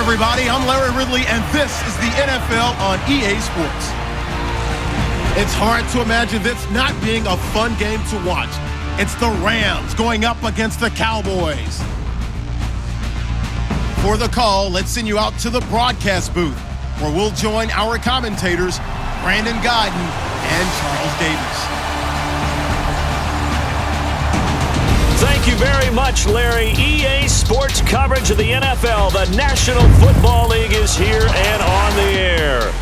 everybody, I'm Larry Ridley, and this is the NFL on EA Sports. It's hard to imagine this not being a fun game to watch. It's the Rams going up against the Cowboys. For the call, let's send you out to the broadcast booth, where we'll join our commentators, Brandon Godden and Charles Davis. Thank you very much, Larry. EA Sports coverage of the NFL. The National Football League is here and on the air.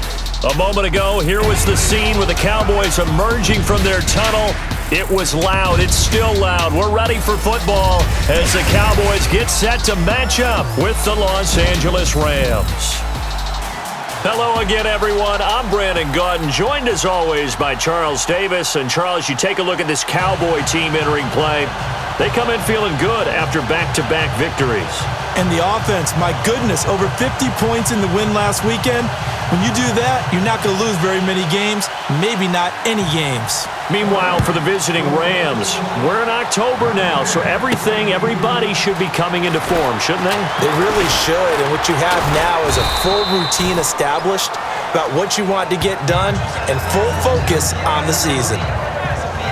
A moment ago, here was the scene with the Cowboys emerging from their tunnel. It was loud. It's still loud. We're ready for football as the Cowboys get set to match up with the Los Angeles Rams. Hello again, everyone. I'm Brandon Godden, joined as always by Charles Davis. And Charles, you take a look at this Cowboy team entering play. They come in feeling good after back-to-back victories. And the offense, my goodness, over 50 points in the win last weekend. When you do that, you're not going to lose very many games, maybe not any games. Meanwhile, for the visiting Rams, we're in October now, so everybody should be coming into form, shouldn't they? They really should, and what you have now is a full routine established about what you want to get done and full focus on the season.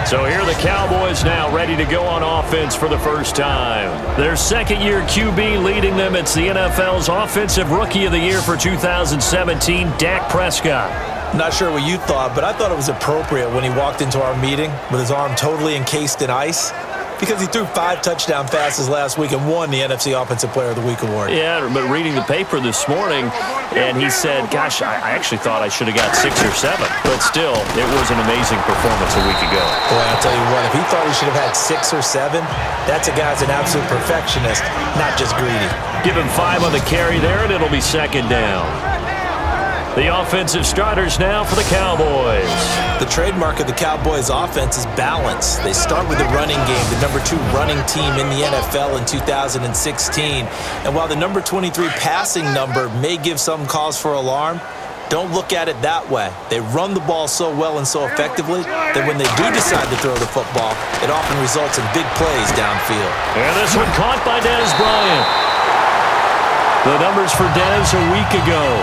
So here are the Cowboys now ready to go on offense for the first time. Their second-year QB leading them. It's the NFL's Offensive Rookie of the Year for 2017, Dak Prescott. Not sure what you thought, but I thought it was appropriate when he walked into our meeting with his arm totally encased in ice, because he threw 5 touchdown passes last week and won the NFC Offensive Player of the Week award. Yeah, but reading the paper this morning, and he said, gosh, I actually thought I should have got 6 or 7. But still, it was an amazing performance a week ago. Boy, I'll tell you what, if he thought he should have had 6 or 7, that's a guy's an absolute perfectionist, not just greedy. Give him 5 on the carry there, and it'll be second down. The offensive starters now for the Cowboys. The trademark of the Cowboys offense is balance. They start with the running game, the number 2 running team in the NFL in 2016. And while the number 23 passing number may give some cause for alarm, don't look at it that way. They run the ball so well and so effectively that when they do decide to throw the football, it often results in big plays downfield. And this one caught by Dez Bryant. The numbers for Dez a week ago.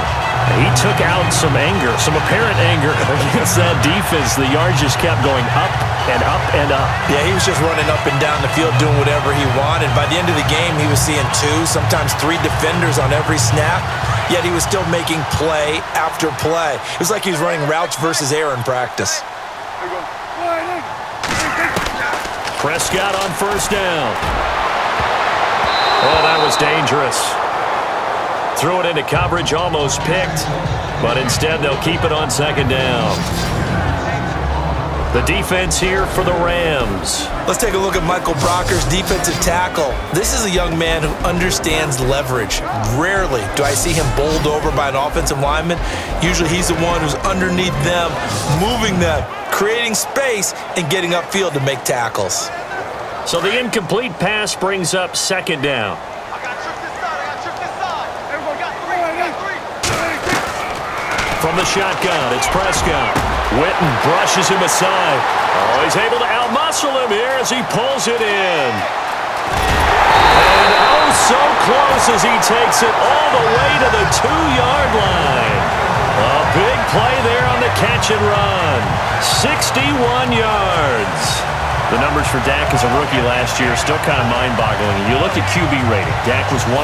He took out some anger, some apparent anger against that defense. The yards just kept going up and up and up. Yeah, he was just running up and down the field doing whatever he wanted. By the end of the game, he was seeing 2, sometimes 3 defenders on every snap, yet he was still making play after play. It was like he was running routes versus air in practice. Prescott on first down. Oh, that was dangerous. Threw it into coverage, almost picked, but instead they'll keep it on second down. The defense here for the Rams. Let's take a look at Michael Brocker's defensive tackle. This is a young man who understands leverage. Rarely do I see him bowled over by an offensive lineman. Usually he's the one who's underneath them, moving them, creating space, and getting upfield to make tackles. So the incomplete pass brings up second down. From the shotgun, it's Prescott. Witten brushes him aside. Oh, he's able to outmuscle him here as he pulls it in. And oh, so close as he takes it all the way to the 2-yard line. A big play there on the catch and run. 61 yards. The numbers for Dak as a rookie last year are still kind of mind-boggling. And you look at QB rating, Dak was 104.9.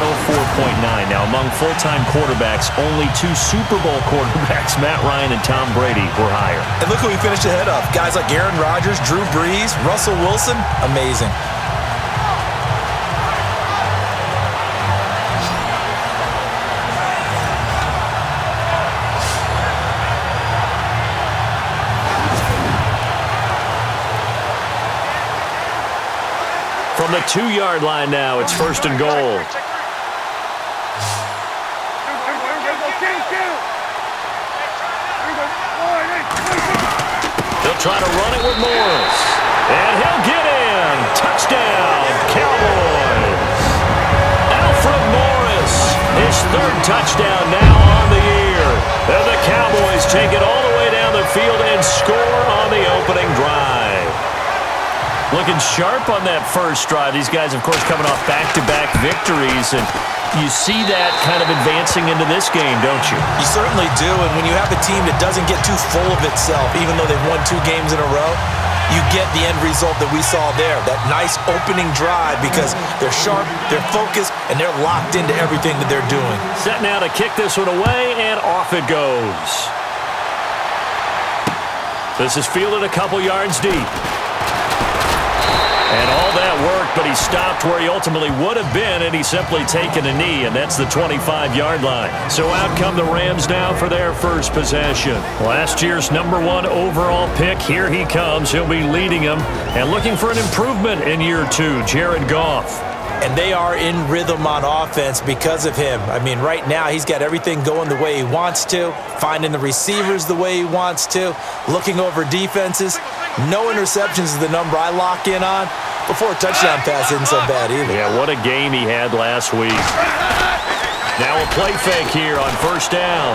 Now, among full-time quarterbacks, only 2 Super Bowl quarterbacks, Matt Ryan and Tom Brady, were higher. And look who he finished ahead of. Guys like Aaron Rodgers, Drew Brees, Russell Wilson, amazing. From the 2-yard line now, it's first and goal. He'll try to run it with Morris. And he'll get in. Touchdown, Cowboys. Alfred Morris, his 3rd touchdown now on the year. And the Cowboys take it all the way down the field and score on the opening drive. Looking sharp on that first drive. These guys, of course, coming off back-to-back victories. And You see that kind of advancing into this game, don't you? You certainly do, and when you have a team that doesn't get too full of itself, even though they've won 2 games in a row, you get the end result that we saw there, that nice opening drive, because they're sharp, they're focused, and they're locked into everything that they're doing. Set now to kick this one away, and off it goes. This is fielded a couple yards deep. And all that worked, but he stopped where he ultimately would have been, and he's simply taken a knee, and that's the 25-yard line. So out come the Rams now for their first possession. Last year's #1 overall pick, here he comes. He'll be leading them and looking for an improvement in year 2, Jared Goff. And they are in rhythm on offense because of him. I mean, right now he's got everything going the way he wants to, finding the receivers the way he wants to, looking over defenses. No interceptions is the number I lock in on. Before a touchdown pass isn't so bad either. Yeah, what a game he had last week. Now a play fake here on first down.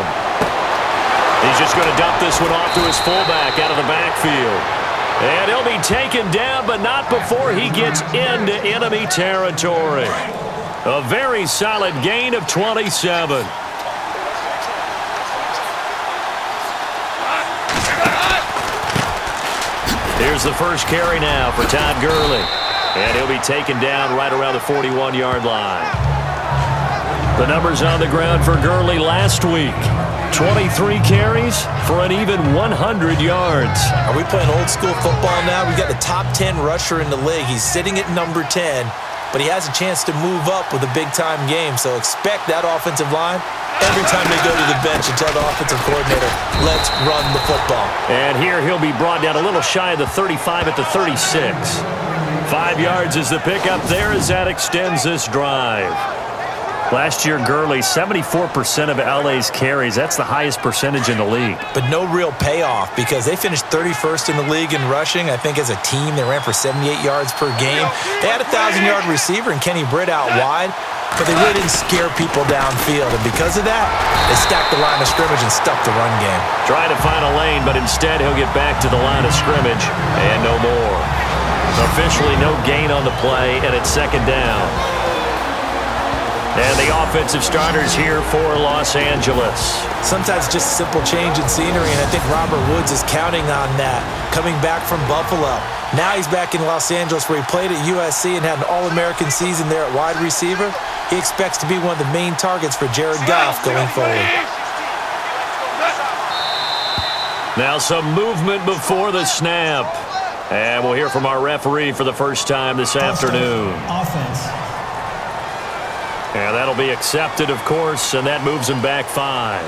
He's just going to dump this one off to his fullback out of the backfield. And he'll be taken down, but not before he gets into enemy territory. A very solid gain of 27. Here's the first carry now for Todd Gurley. And he'll be taken down right around the 41-yard line. The numbers on the ground for Gurley last week. 23 carries for an even 100 yards. Are we playing old school football now? We got the top 10 rusher in the league. He's sitting at number 10, but he has a chance to move up with a big-time game. So expect that offensive line every time they go to the bench and tell the offensive coordinator, let's run the football. And here he'll be brought down a little shy of the 35 at the 36. 5 yards is the pickup there as that extends this drive. Last year, Gurley, 74% of LA's carries. That's the highest percentage in the league. But no real payoff because they finished 31st in the league in rushing. I think as a team, they ran for 78 yards per game. They had a 1,000-yard receiver in Kenny Britt out wide, but they really didn't scare people downfield. And because of that, they stacked the line of scrimmage and stuck the run game. Trying to find a lane, but instead he'll get back to the line of scrimmage and no more. Officially no gain on the play, and it's second down. And the offensive starters here for Los Angeles. Sometimes just a simple change in scenery, and I think Robert Woods is counting on that, coming back from Buffalo. Now he's back in Los Angeles where he played at USC and had an All-American season there at wide receiver. He expects to be one of the main targets for Jared Goff going forward. Now some movement before the snap. And we'll hear from our referee for the first time this afternoon. Offense. And that'll be accepted, of course, and that moves him back 5.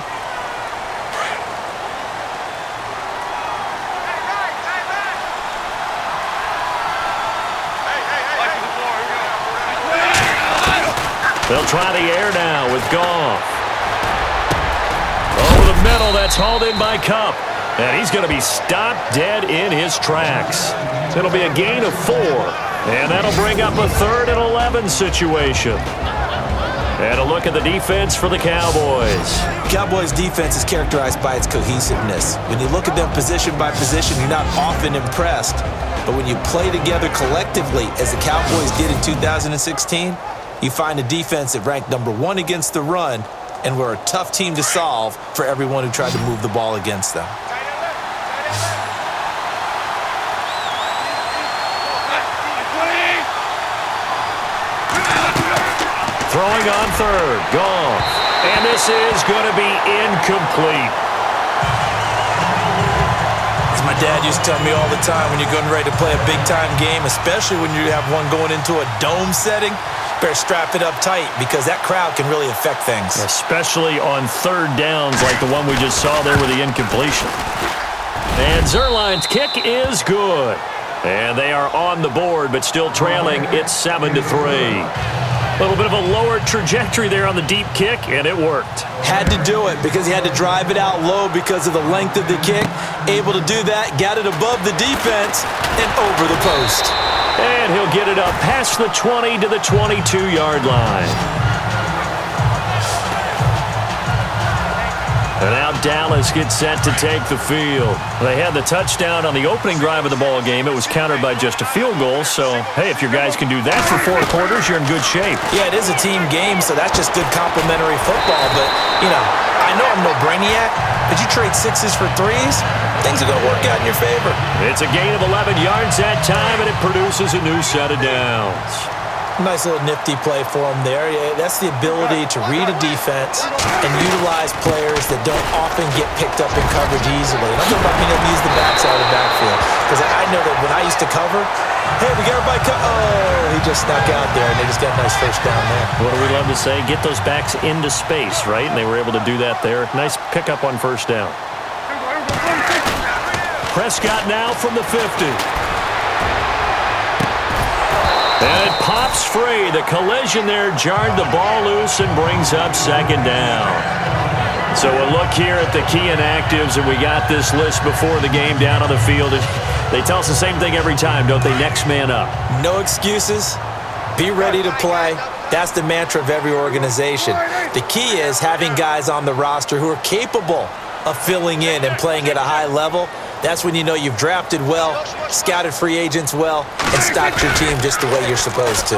They'll try the air now with Goff. Over the middle, that's hauled in by Kupp. And he's going to be stopped dead in his tracks. It'll be a gain of 4. And that'll bring up a 3rd and 11 situation. And a look at the defense for the Cowboys. Cowboys' defense is characterized by its cohesiveness. When you look at them position by position, you're not often impressed. But when you play together collectively, as the Cowboys did in 2016, you find a defense that ranked number 1 against the run, and were a tough team to solve for everyone who tried to move the ball against them. Throwing on 3rd, Goff. And this is going to be incomplete. As my dad used to tell me all the time, when you're getting ready to play a big-time game, especially when you have one going into a dome setting, better strap it up tight because that crowd can really affect things. Especially on 3rd downs like the one we just saw there with the incompletion. And Zuerlein's kick is good. And they are on the board, but still trailing. It's 7-3. A little bit of a lower trajectory there on the deep kick, and it worked. Had to do it because he had to drive it out low because of the length of the kick. Able to do that, got it above the defense, and over the post. And he'll get it up past the 20 to the 22-yard line. And now Dallas get set to take the field. They had the touchdown on the opening drive of the ball game. It was countered by just a field goal. So, hey, if your guys can do that for 4 quarters, you're in good shape. Yeah, it is a team game, so that's just good complimentary football. But, you know, I know I'm no brainiac, but you trade 6s for 3s, things are going to work out in your favor. It's a gain of 11 yards that time, and it produces a new set of downs. Nice little nifty play for him there. Yeah, that's the ability to read a defense and utilize players that don't often get picked up in coverage easily. And I'm talking about being able to use the backside of the backfield. Because I know that when I used to cover, hey, we got everybody he just snuck out there, and they just got a nice first down there. What do we love to say? Get those backs into space, right? And they were able to do that there. Nice pickup on first down. Prescott now from the 50. And it pops free. The collision there jarred the ball loose and brings up second down. So a look here at the key inactives, and we got this list before the game down on the field. They tell us the same thing every time, don't they? Next man up. No excuses. Be ready to play. That's the mantra of every organization. The key is having guys on the roster who are capable of filling in and playing at a high level. That's when you know you've drafted well, scouted free agents well, and stocked your team just the way you're supposed to.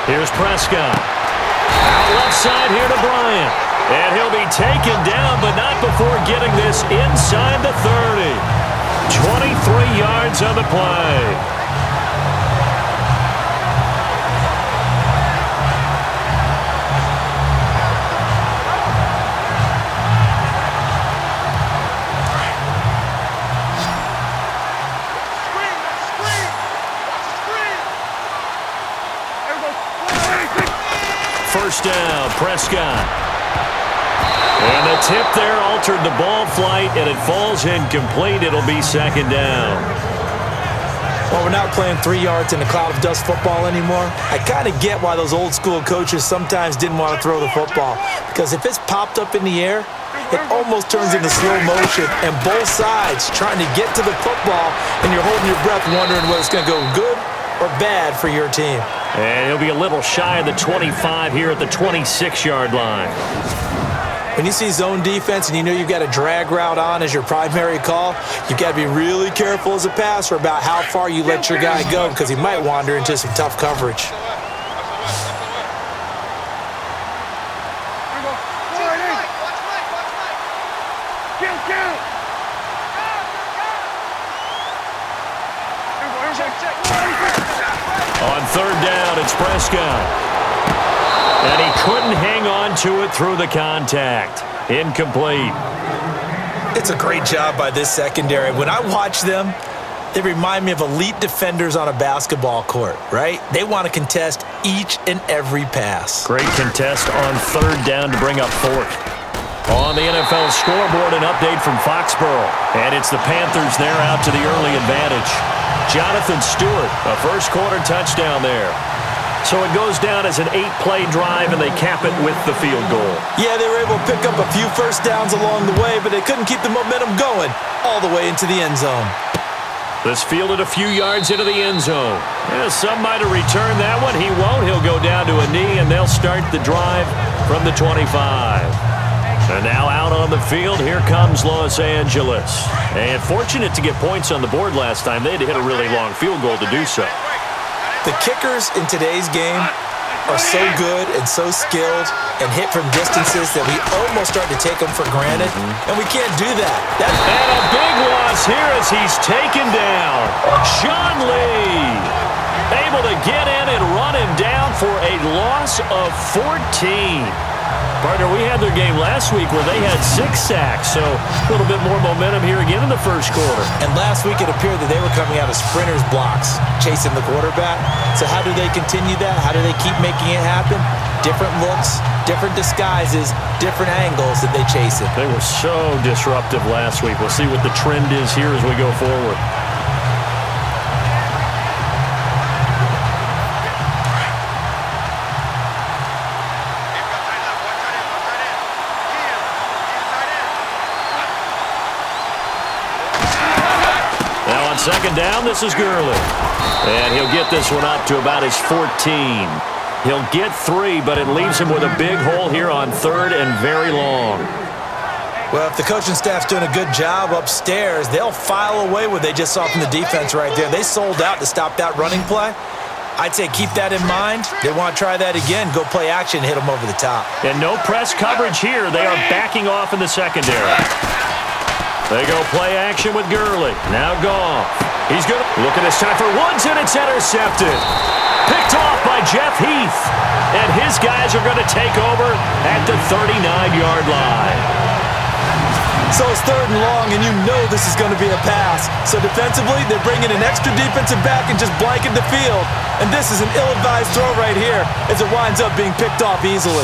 Here's Prescott. Out left side here to Bryant. And he'll be taken down, but not before getting this inside the 30. 23 yards on the play. First down, Prescott. And the tip there altered the ball flight, and it falls incomplete. It'll be second down. Well, we're not playing 3 yards in a cloud of dust football anymore. I kind of get why those old school coaches sometimes didn't want to throw the football. Because if it's popped up in the air, it almost turns into slow motion, and both sides trying to get to the football, and you're holding your breath wondering whether it's going to go good or bad for your team. And he'll be a little shy of the 25 here at the 26-yard line. When you see zone defense and you know you've got a drag route on as your primary call, you've got to be really careful as a passer about how far you let your guy go, because he might wander into some tough coverage. On third down, it's Prescott. And he couldn't hang on to it through the contact. Incomplete. It's a great job by this secondary. When I watch them, they remind me of elite defenders on a basketball court, right? They want to contest each and every pass. Great contest on third down to bring up fourth. On the NFL scoreboard, an update from Foxborough. And it's the Panthers there out to the early advantage. Jonathan Stewart, a first-quarter touchdown there. So it goes down as an 8-play drive, and they cap it with the field goal. Yeah, they were able to pick up a few first downs along the way, but they couldn't keep the momentum going all the way into the end zone. This fielded a few yards into the end zone. Yeah, some might have returned that one. He won't. He'll go down to a knee, and they'll start the drive from the 25. And now out on the field, here comes Los Angeles. And fortunate to get points on the board last time. They had to hit a really long field goal to do so. The kickers in today's game are so good and so skilled and hit from distances that we almost start to take them for granted, and we can't do that. And a big loss here as he's taken down. Sean Lee able to get in and run him down for a loss of 14. Partner, we had their game last week where they had 6 sacks, so a little bit more momentum here again in the first quarter. And last week it appeared that they were coming out of sprinters blocks, chasing the quarterback. So how do they continue that? How do they keep making it happen? Different looks, different disguises, different angles that they chase it. They were so disruptive last week. We'll see what the trend is here as we go forward. Second down, this is Gurley. And he'll get this one up to about his 14. He'll get 3, but it leaves him with a big hole here on third and very long. Well, if the coaching staff's doing a good job upstairs, they'll file away what they just saw from the defense right there. They sold out to stop that running play. I'd say keep that in mind. They want to try that again. Go play action, hit them over the top. And no press coverage here. They are backing off in the secondary. They go play action with Gurley. Now Goff. He's good. Look at this time for Woods, and it's intercepted. Picked off by Jeff Heath. And his guys are going to take over at the 39-yard line. So it's 3rd and long, and you know this is going to be a pass. So defensively, they're bringing an extra defensive back and just blanket the field. And this is an ill-advised throw right here as it winds up being picked off easily.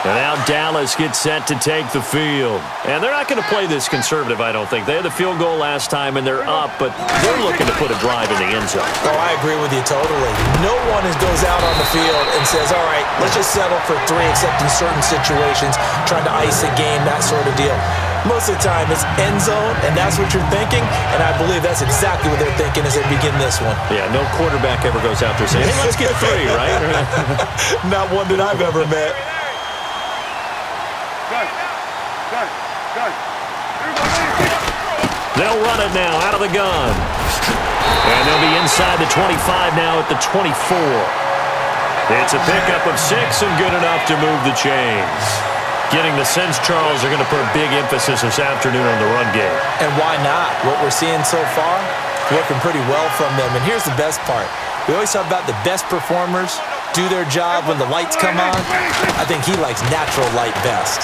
And now Dallas gets set to take the field. And they're not going to play this conservative, I don't think. They had the field goal last time, and they're up, but they're looking to put a drive in the end zone. Oh, I agree with you totally. No one goes out on the field and says, all right, let's just settle for 3, except in certain situations, trying to ice a game, that sort of deal. Most of the time, it's end zone, and that's what you're thinking, and I believe that's exactly what they're thinking as they begin this one. Yeah, no quarterback ever goes out there saying, hey, let's get 3, right? Not one that I've ever met. They'll run it now out of the gun. And they'll be inside the 25 now at the 24. It's a pickup of 6 and good enough to move the chains. Getting the sense, Charles, are going to put a big emphasis this afternoon on the run game. And why not? What we're seeing so far, working pretty well from them. And here's the best part. We always talk about the best performers do their job when the lights come on. I think he likes natural light best.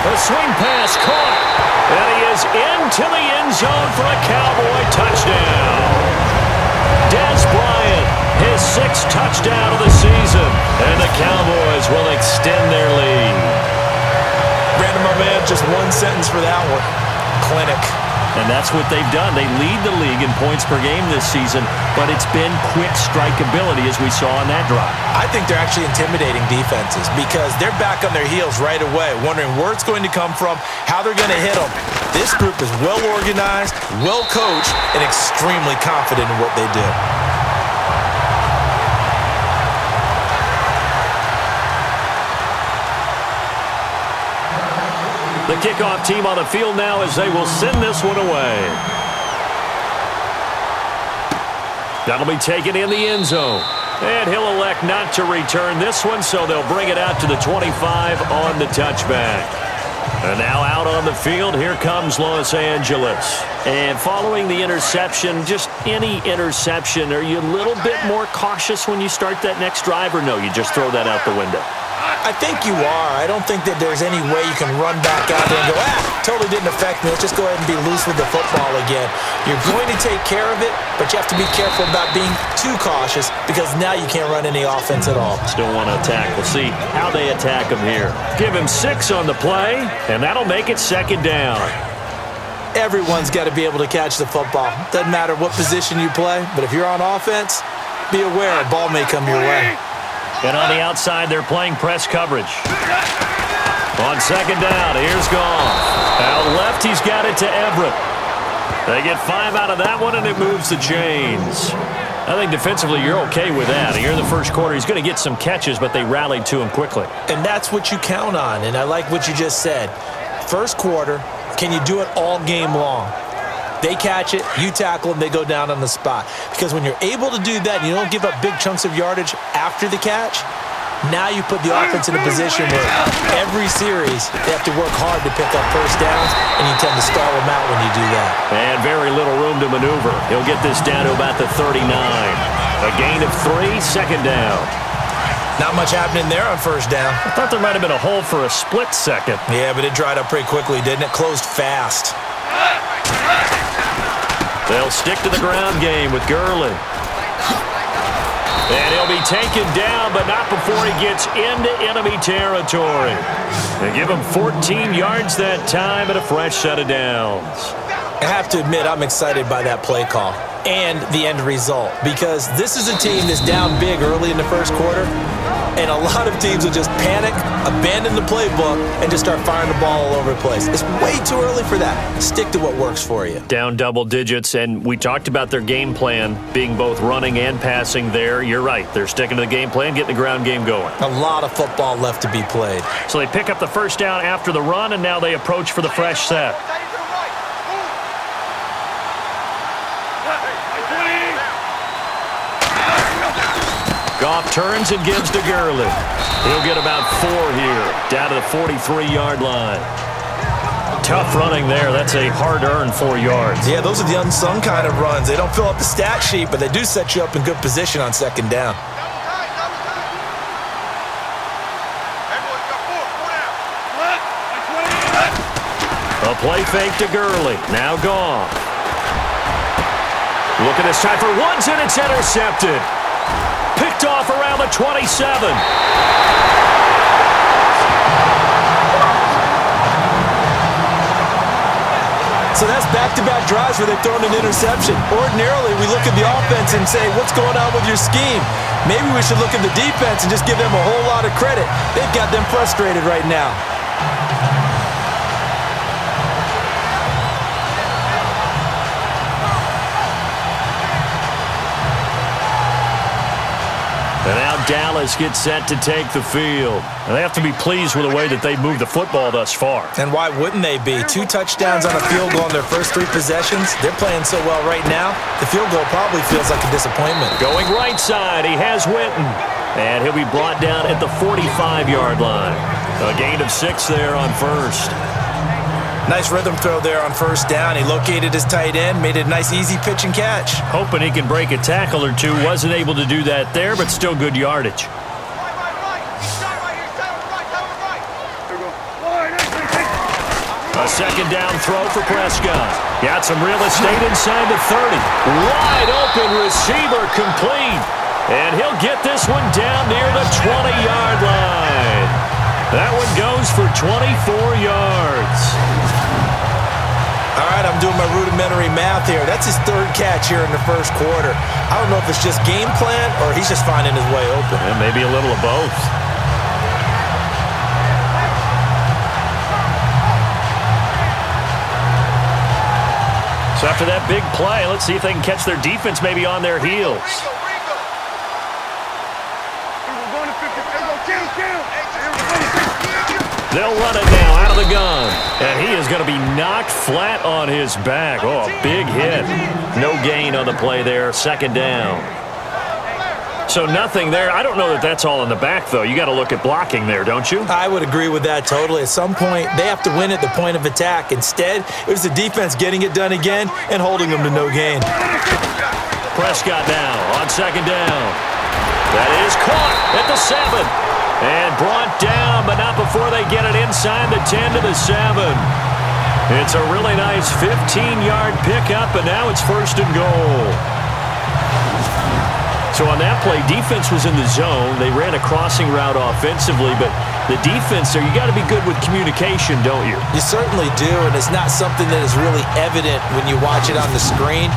A swing pass caught. And he is into the end zone for a Cowboy touchdown. Des Bryant, his 6th touchdown of the season. And the Cowboys will extend their lead. Brandon, my man, just one sentence for that one. Clinic. And that's what they've done. They lead the league in points per game this season, but it's been quick strikeability as we saw on that drive. I think they're actually intimidating defenses because they're back on their heels right away, wondering where it's going to come from, how they're going to hit them. This group is well organized, well coached, and extremely confident in what they do. The kickoff team on the field now as they will send this one away. That'll be taken in the end zone. And he'll elect not to return this one, so they'll bring it out to the 25 on the touchback. And now out on the field, here comes Los Angeles. And following the interception, just any interception, are you a little bit more cautious when you start that next drive, or no, you just throw that out the window? I think you are. I don't think that there's any way you can run back out there and go, totally didn't affect me. Let's just go ahead and be loose with the football again. You're going to take care of it, but you have to be careful about being too cautious because now you can't run any offense at all. Still want to attack. We'll see how they attack him here. Give him 6 on the play, and that'll make it 2nd down. Everyone's got to be able to catch the football. Doesn't matter what position you play, but if you're on offense, be aware a ball may come your way. And on the outside, they're playing press coverage. On 2nd down, here's Goff. Out left, he's got it to Everett. They get 5 out of that one, and it moves the chains. I think defensively you're okay with that. Here in the first quarter, he's going to get some catches, but they rallied to him quickly. And that's what you count on, and I like what you just said. First quarter, can you do it all game long? They catch it, you tackle them, they go down on the spot. Because when you're able to do that and you don't give up big chunks of yardage after the catch, now you put the offense in a position where every series they have to work hard to pick up first downs, and you tend to stall them out when you do that. And very little room to maneuver. He'll get this down to about the 39. A gain of 3, 2nd down. Not much happening there on first down. I thought there might have been a hole for a split second. Yeah, but it dried up pretty quickly, didn't it? Closed fast. They'll stick to the ground game with Gurley. And he'll be taken down, but not before he gets into enemy territory. They give him 14 yards that time and a fresh set of downs. I have to admit, I'm excited by that play call and the end result, because this is a team that's down big early in the first quarter, and a lot of teams will just panic, abandon the playbook, and just start firing the ball all over the place. It's way too early for that. Stick to what works for you. Down double digits, and we talked about their game plan being both running and passing there. You're right. They're sticking to the game plan, getting the ground game going. A lot of football left to be played. So they pick up the first down after the run, and now they approach for the fresh set. Goff turns and gives to Gurley. He'll get about 4 here, down to the 43-yard line. Tough running there. That's a hard-earned 4 yards. Yeah, those are the unsung kind of runs. They don't fill up the stat sheet, but they do set you up in good position on second down. A play fake to Gurley. Now Goff. Looking this time for Woods, and it's intercepted. Picked off around the 27. So that's back-to-back drives where they've thrown an interception. Ordinarily, we look at the offense and say, what's going on with your scheme? Maybe we should look at the defense and just give them a whole lot of credit. They've got them frustrated right now. And now Dallas gets set to take the field. And they have to be pleased with the way that they moved the football thus far. And why wouldn't they be? 2 touchdowns on a field goal in their first 3 possessions. They're playing so well right now, the field goal probably feels like a disappointment. Going right side, he has Witten. And he'll be brought down at the 45-yard line. A gain of 6 there on first. Nice rhythm throw there on first down. He located his tight end, made it a nice easy pitch and catch. Hoping he can break a tackle or two. Wasn't able to do that there, but still good yardage. A second down throw for Prescott. Got some real estate inside the 30. Wide open receiver complete. And he'll get this one down near the 20-yard line. That one goes for 24 yards. All right, I'm doing my rudimentary math here. That's his 3rd catch here in the first quarter. I don't know if it's just game plan or he's just finding his way open. Yeah, maybe a little of both. So after that big play, let's see if they can catch their defense maybe on their heels. They'll run it now out of the gun. And he is going to be knocked flat on his back. Oh, a big hit. No gain on the play there. Second down. So nothing there. I don't know that that's all in the back, though. You got to look at blocking there, don't you? I would agree with that totally. At some point, they have to win at the point of attack. Instead, it was the defense getting it done again and holding them to no gain. Prescott now on second down. That is caught at the 7. And brought down, but not before they get it inside the 10 to the 7. It's a really nice 15-yard pickup, and now it's first and goal. So on that play, defense was in the zone. They ran a crossing route offensively, but the defense there, you got to be good with communication, don't you? You certainly do, and it's not something that is really evident when you watch it on the screen.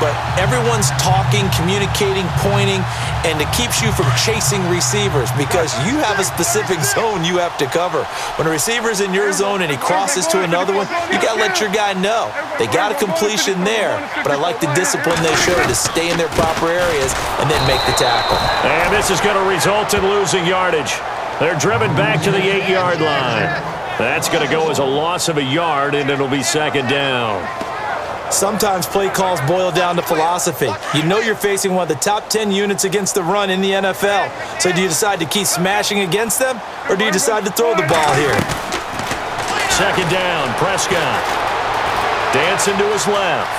But everyone's talking, communicating, pointing, and it keeps you from chasing receivers because you have a specific zone you have to cover. When a receiver's in your zone and he crosses to another one, you got to let your guy know. They got a completion there, but I like the discipline they show to stay in their proper areas and then make the tackle. And this is going to result in losing yardage. They're driven back to the 8-yard line. That's going to go as a loss of a yard, and it'll be second down. Sometimes play calls boil down to philosophy. You know you're facing one of the top 10 units against the run in the NFL. So do you decide to keep smashing against them, or do you decide to throw the ball here? Second down, Prescott. Dancing to his left.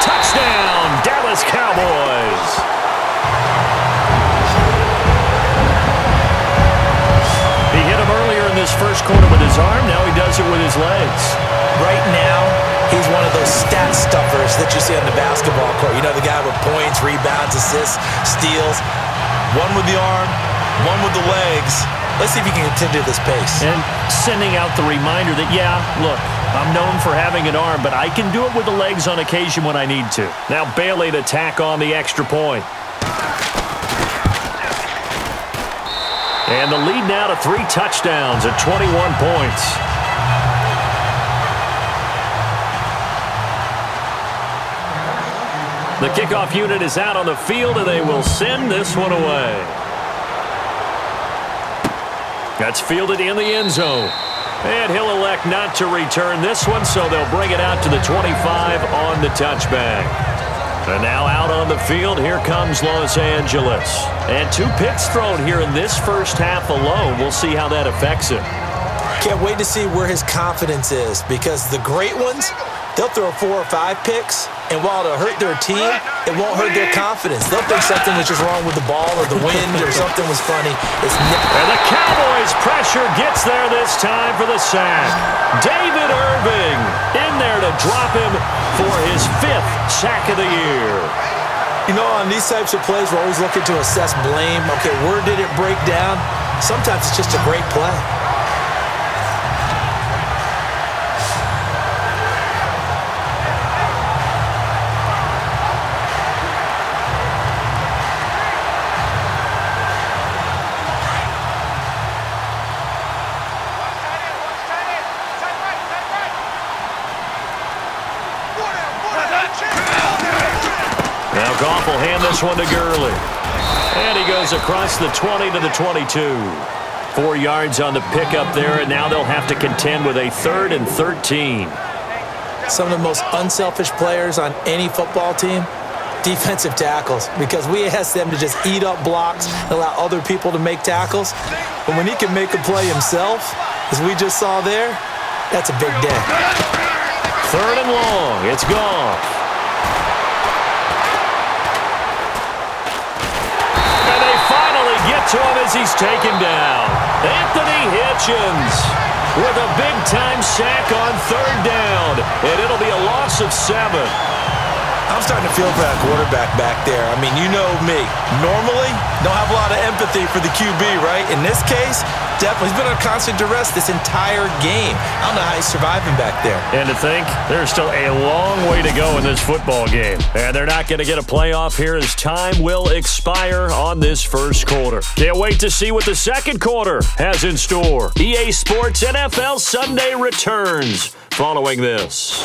Touchdown, Dallas Cowboys. He hit him earlier in this first quarter with his arm. Now he does it with his legs. Right now, he's one of those stat stuffers that you see on the basketball court. You know, the guy with points, rebounds, assists, steals. One with the arm, one with the legs. Let's see if he can continue this pace. And sending out the reminder that, yeah, look, I'm known for having an arm, but I can do it with the legs on occasion when I need to. Now Bailey to tack on the extra point. And the lead now to 3 touchdowns at 21 points. The kickoff unit is out on the field, and they will send this one away. That's fielded in the end zone. And he'll elect not to return this one, so they'll bring it out to the 25 on the touchback. And now out on the field, here comes Los Angeles. And 2 picks thrown here in this first half alone. We'll see how that affects him. Can't wait to see where his confidence is, because the great ones, they'll throw 4 or 5 picks, and while it'll hurt their team, it won't hurt their confidence. They'll think something was just wrong with the ball or the wind or something was funny. And the Cowboys' pressure gets there this time for the sack. David Irving in there to drop him for his 5th sack of the year. You know, on these types of plays, we're always looking to assess blame. Okay, where did it break down? Sometimes it's just a great play. Goff will hand this one to Gurley. And he goes across the 20 to the 22. 4 yards on the pickup there, and now they'll have to contend with a 3rd and 13. Some of the most unselfish players on any football team, defensive tackles, because we ask them to just eat up blocks and allow other people to make tackles. But when he can make a play himself, as we just saw there, that's a big day. 3rd and long. It's Goff. Get to him as he's taken down. Anthony Hitchens with a big-time sack on 3rd down, and it'll be a loss of 7. I'm starting to feel for that quarterback back there. I mean, you know me. Normally, don't have a lot of empathy for the QB, right? In this case, definitely. He's been on constant duress this entire game. I don't know how he's surviving back there. And to think, there's still a long way to go in this football game. And they're not going to get a playoff here as time will expire on this first quarter. Can't wait to see what the second quarter has in store. EA Sports NFL Sunday returns following this.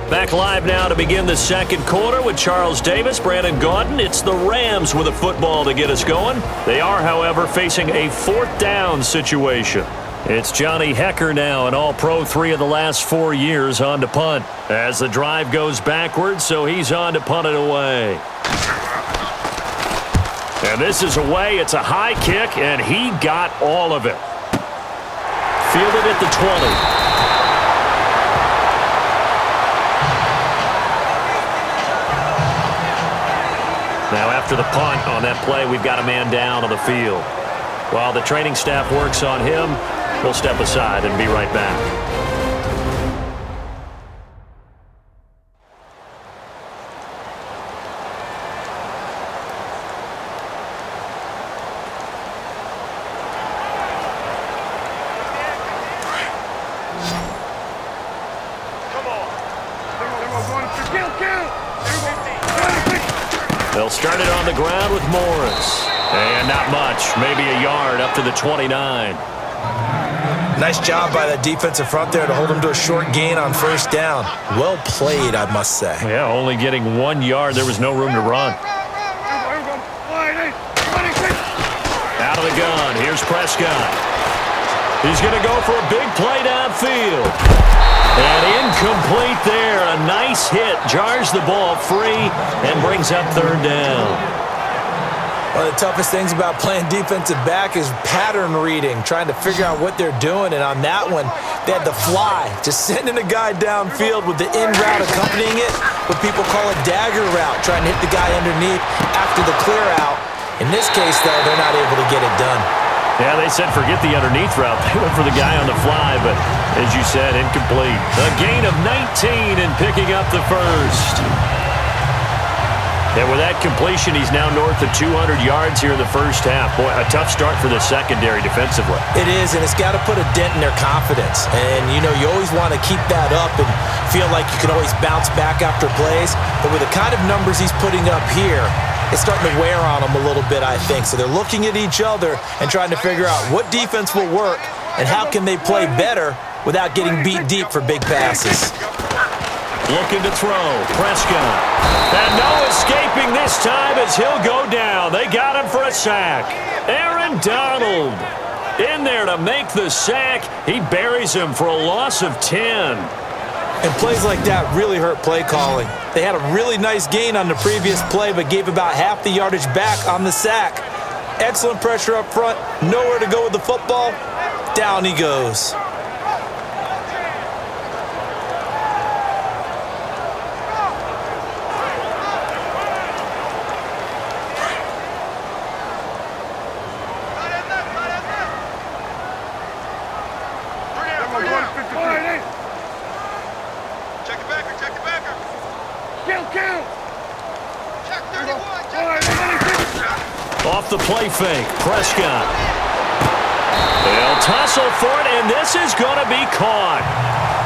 Back live now to begin the second quarter with Charles Davis, Brandon Gaudin. It's the Rams with a football to get us going. They are, however, facing a 4th down situation. It's Johnny Hecker now, an all-pro 3 of the last 4 years, on to punt. As the drive goes backwards, so he's on to punt it away. And this is away. It's a high kick, and he got all of it. Fielded at the 20. Now after the punt on that play, we've got a man down on the field. While the training staff works on him, we'll step aside and be right back. They'll start it on the ground with Morris. And not much, maybe a yard up to the 29. Nice job by that defensive front there to hold him to a short gain on 1st down. Well played, I must say. Yeah, only getting 1 yard. There was no room to run. Out of the gun, here's Prescott. He's going to go for a big play downfield. And incomplete there. A nice hit. Jars the ball free and brings up 3rd down. One of the toughest things about playing defensive back is pattern reading, trying to figure out what they're doing. And on that one, they had the fly, just sending a guy downfield with the in route accompanying it, what people call a dagger route, trying to hit the guy underneath after the clear out. In this case, though, they're not able to get it done. Yeah, they said forget the underneath route. They went for the guy on the fly, but as you said, incomplete. A gain of 19 and picking up the 1st. And with that completion, he's now north of 200 yards here in the first half. Boy, a tough start for the secondary defensively. It is, and it's got to put a dent in their confidence. And, you know, you always want to keep that up and feel like you can always bounce back after plays. But with the kind of numbers he's putting up here, it's starting to wear on them a little bit, I think. So they're looking at each other and trying to figure out what defense will work and how can they play better without getting beat deep for big passes. Looking to throw. Prescott. And no escaping this time as he'll go down. They got him for a sack. Aaron Donald in there to make the sack. He buries him for a loss of 10. And plays like that really hurt play calling. They had a really nice gain on the previous play, but gave about half the yardage back on the sack. Excellent pressure up front. Nowhere to go with the football. Down he goes. Off the play fake, Prescott. They'll tussle for it, and this is going to be caught.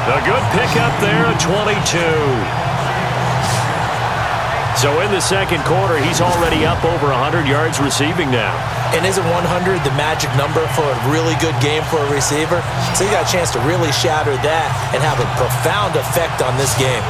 A good pickup there at 22. So in the second quarter, he's already up over 100 yards receiving now. And isn't 100 the magic number for a really good game for a receiver? So he got a chance to really shatter that and have a profound effect on this game.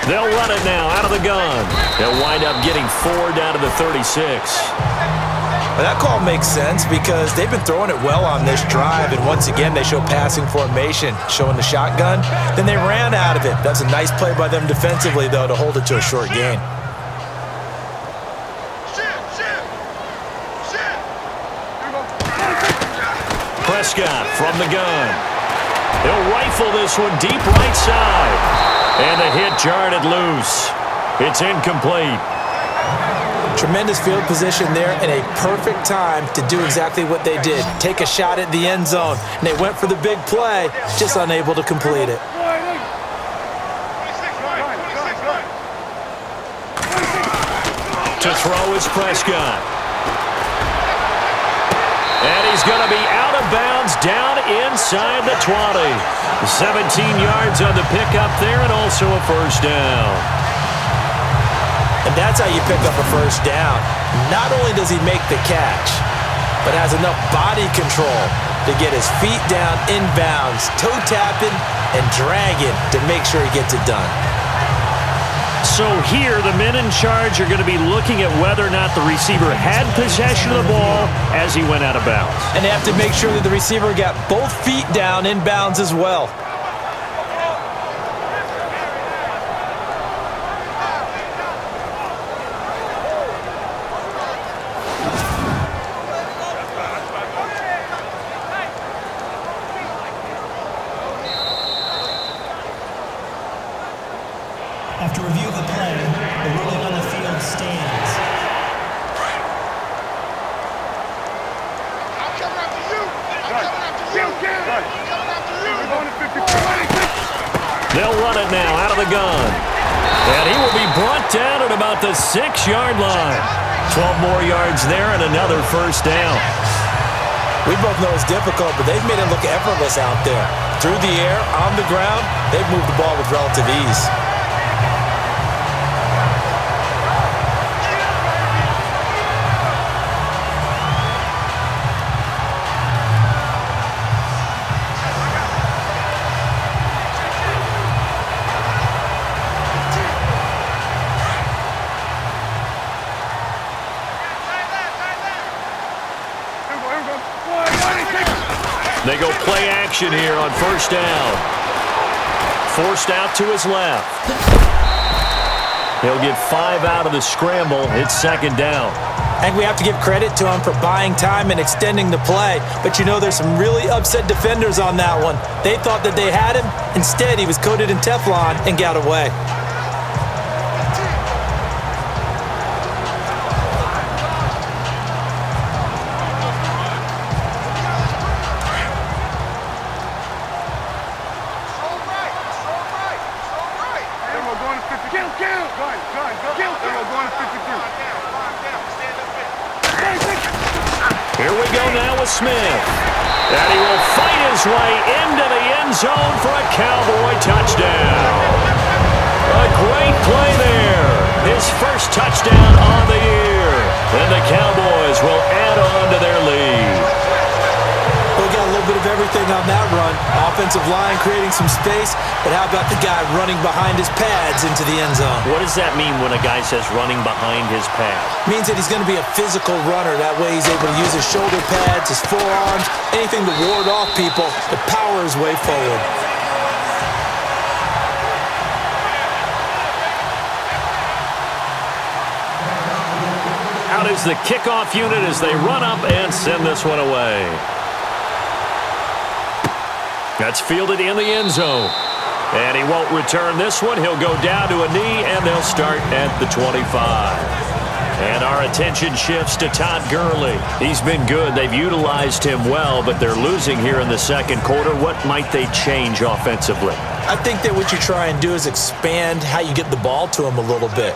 They'll run it now out of the gun. They'll wind up getting 4 down to the 36. Well, that call makes sense because they've been throwing it well on this drive, and once again they show passing formation, showing the shotgun. Then they ran out of it. That's a nice play by them defensively, though, to hold it to a short gain. Prescott from the gun. He'll rifle this one deep right side. And the hit jarred it loose. It's incomplete. Tremendous field position there and a perfect time to do exactly what they did. Take a shot at the end zone. And they went for the big play, just unable to complete it. To throw is Prescott. And he's going to be out of bounds down inside the 20. 17 yards on the pickup there and also a first down. And that's how you pick up a first down. Not only does he make the catch, but has enough body control to get his feet down inbounds, toe tapping and dragging to make sure he gets it done. So here, the men in charge are going to be looking at whether or not the receiver had possession of the ball as he went out of bounds. And they have to make sure that the receiver got both feet down in bounds as well. After review of the play, the ruling on the field stands. I'm coming after you. I'm coming after you. I'm coming after you. They'll run it now out of the gun. And he will be brought down at about the 6-yard line. 12 more yards there and another first down. We both know it's difficult, but they've made it look effortless out there. Through the air, on the ground, they've moved the ball with relative ease. They go play action here on first down. Forced out to his left. He'll get 5 out of the scramble. It's second down. I think we have to give credit to him for buying time and extending the play. But you know, there's some really upset defenders on that one. They thought that they had him. Instead, he was coated in Teflon and got away. Here we go now with Smith. And he will fight his way into the end zone for a Cowboy touchdown. A great play there. His first touchdown on the year. And the Cowboys will add on to their lead. We got a little bit of everything on that run. Offensive line creating some space, but how about the guy running behind his pads into the end zone? What does that mean when a guy says running behind his pad? Means that he's going to be a physical runner. That way he's able to use his shoulder pads, his forearms, anything to ward off people, to power his way forward. Out is the kickoff unit as they run up and send this one away. That's fielded in the end zone. And he won't return this one. He'll go down to a knee, and they'll start at the 25. And our attention shifts to Todd Gurley. He's been good. They've utilized him well, but they're losing here in the second quarter. What might they change offensively? I think that what you try and do is expand how you get the ball to him a little bit.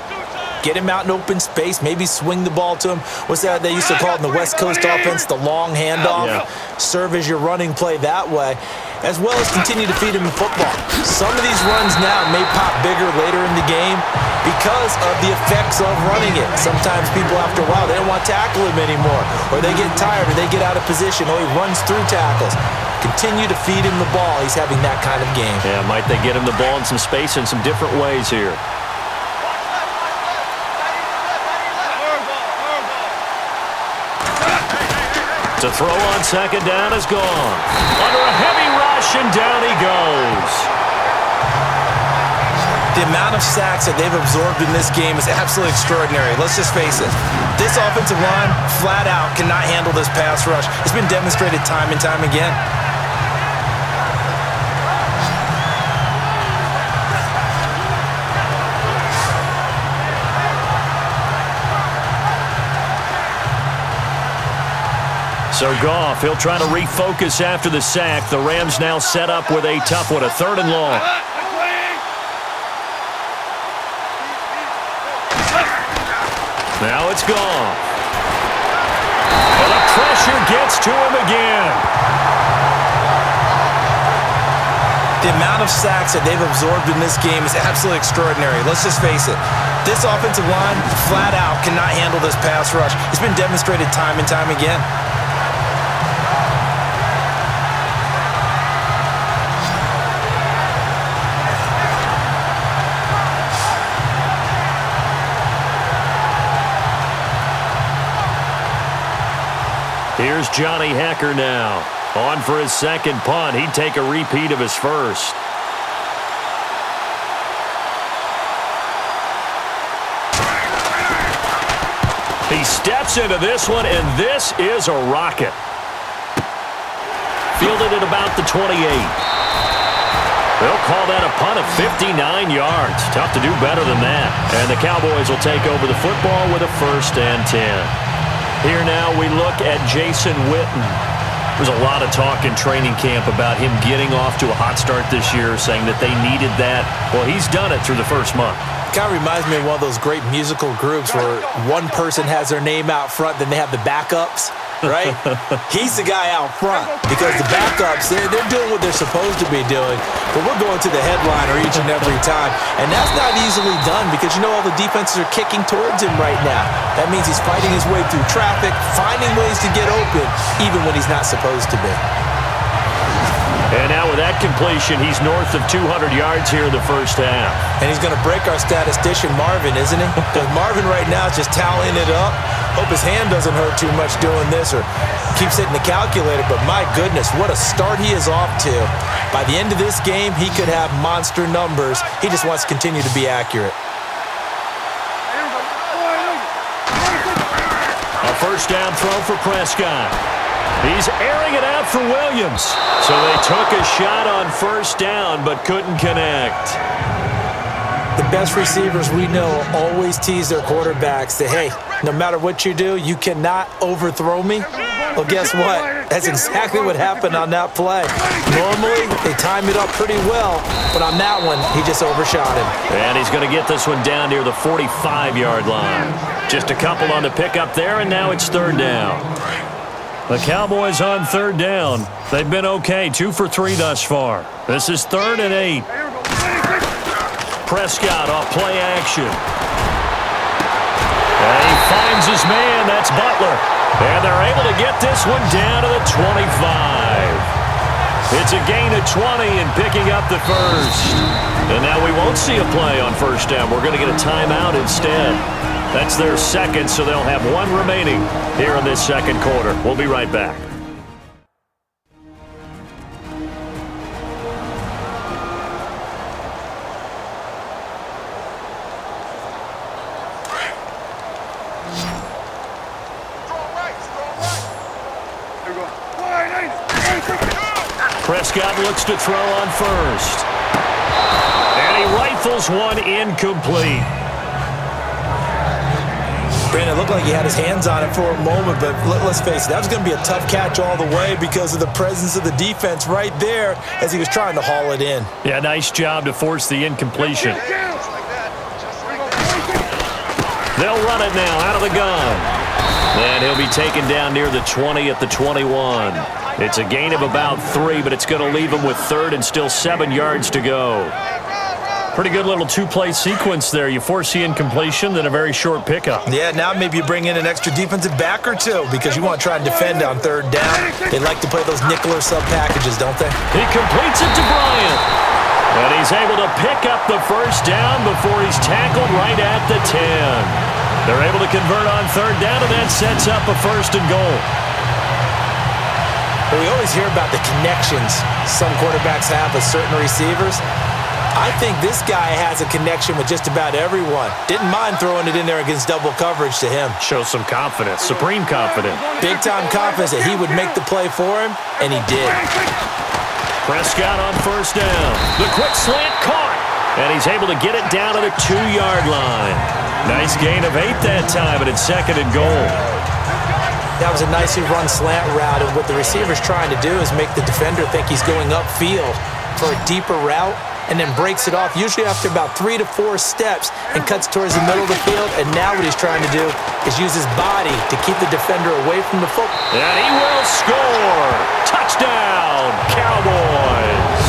Get him out in open space, maybe swing the ball to him. What's that they used to call it in the West Coast offense, the long handoff? Yeah. Serve as your running play that way, as well as continue to feed him in football. Some of these runs now may pop bigger later in the game because of the effects of running it. Sometimes people, after a while, they don't want to tackle him anymore, or they get tired, or they get out of position, or he runs through tackles. Continue to feed him the ball. He's having that kind of game. Yeah, might they get him the ball in some space in some different ways here. The throw on second down is gone. Under a heavy rush, and down he goes. The amount of sacks that they've absorbed in this game is absolutely extraordinary. Let's just face it. This offensive line, flat out, cannot handle this pass rush. It's been demonstrated time and time again. So Goff, he'll try to refocus after the sack. The Rams now set up with a tough one, a 3rd and long. Now it's Goff. And the pressure gets to him again. The amount of sacks that they've absorbed in this game is absolutely extraordinary. Let's just face it. This offensive line, flat out, cannot handle this pass rush. It's been demonstrated time and time again. Here's Johnny Hecker now. On for his second punt. He'd take a repeat of his first. He steps into this one, and this is a rocket. Fielded at about the 28. They'll call that a punt of 59 yards. Tough to do better than that. And the Cowboys will take over the football with a 1st and 10. Here now we look at Jason Witten. There's a lot of talk in training camp about him getting off to a hot start this year, saying that they needed that. Well, he's done it through the first month. Kind of reminds me of one of those great musical groups where one person has their name out front, then they have the backups, right? He's the guy out front because the backups, they're doing what they're supposed to be doing, but we're going to the headliner each and every time, and that's not easily done because you know all the defenses are kicking towards him right now. That means he's fighting his way through traffic, finding ways to get open, even when he's not supposed to be. And now with that completion, he's north of 200 yards here in the first half. And he's going to break our statistician Marvin, isn't he? Because Marvin right now is just tallying it up. Hope his hand doesn't hurt too much doing this or keeps hitting the calculator. But my goodness, what a start he is off to. By the end of this game, he could have monster numbers. He just wants to continue to be accurate. first down throw for Prescott. He's airing it out for Williams. So they took a shot on first down but couldn't connect. The best receivers we know always tease their quarterbacks that, hey, no matter what you do, you cannot overthrow me. Well, guess what? That's exactly what happened on that play. Normally, they time it up pretty well, but on that one, he just overshot him. And he's going to get this one down near the 45-yard line. Just a couple on the pickup there, and now it's third down. The Cowboys on third down. They've been okay, 2 for 3 thus far. This is 3rd and 8. Prescott off play action. And he finds his man. That's Butler. And they're able to get this one down to the 25. It's a gain of 20 and picking up the first. And now we won't see a play on first down. We're going to get a timeout instead. That's their second, so they'll have one remaining here in this second quarter. We'll be right back. Prescott looks to throw on first. And he rifles one incomplete. Brandon, it looked like he had his hands on it for a moment, but let's face it, that was going to be a tough catch all the way because of the presence of the defense right there as he was trying to haul it in. Yeah, nice job to force the incompletion. They'll run it now out of the gun. And he'll be taken down near the 20 at the 21. It's a gain of about 3, but it's going to leave him with 3rd and still 7 yards to go. Pretty good little two-play sequence there. You force the incompletion, then a very short pickup. Yeah, now maybe you bring in an extra defensive back or two because you want to try and defend on third down. They like to play those nickel or sub packages, don't they? He completes it to Bryant. And he's able to pick up the first down before he's tackled right at the 10. They're able to convert on third down, and that sets up a 1st and goal. Well, we always hear about the connections some quarterbacks have with certain receivers. I think this guy has a connection with just about everyone. Didn't mind throwing it in there against double coverage to him. Shows some confidence, supreme confidence. Big-time confidence that he would make the play for him, and he did. Prescott on first down. The quick slant caught, and he's able to get it down to the 2-yard line. Nice gain of 8 that time, and it's 2nd and goal. That was a nicely run slant route, and what the receiver's trying to do is make the defender think he's going upfield for a deeper route, and then breaks it off, usually after about 3 to 4 steps, and cuts towards the middle of the field. And now what he's trying to do is use his body to keep the defender away from the football. And he will score! Touchdown, Cowboys!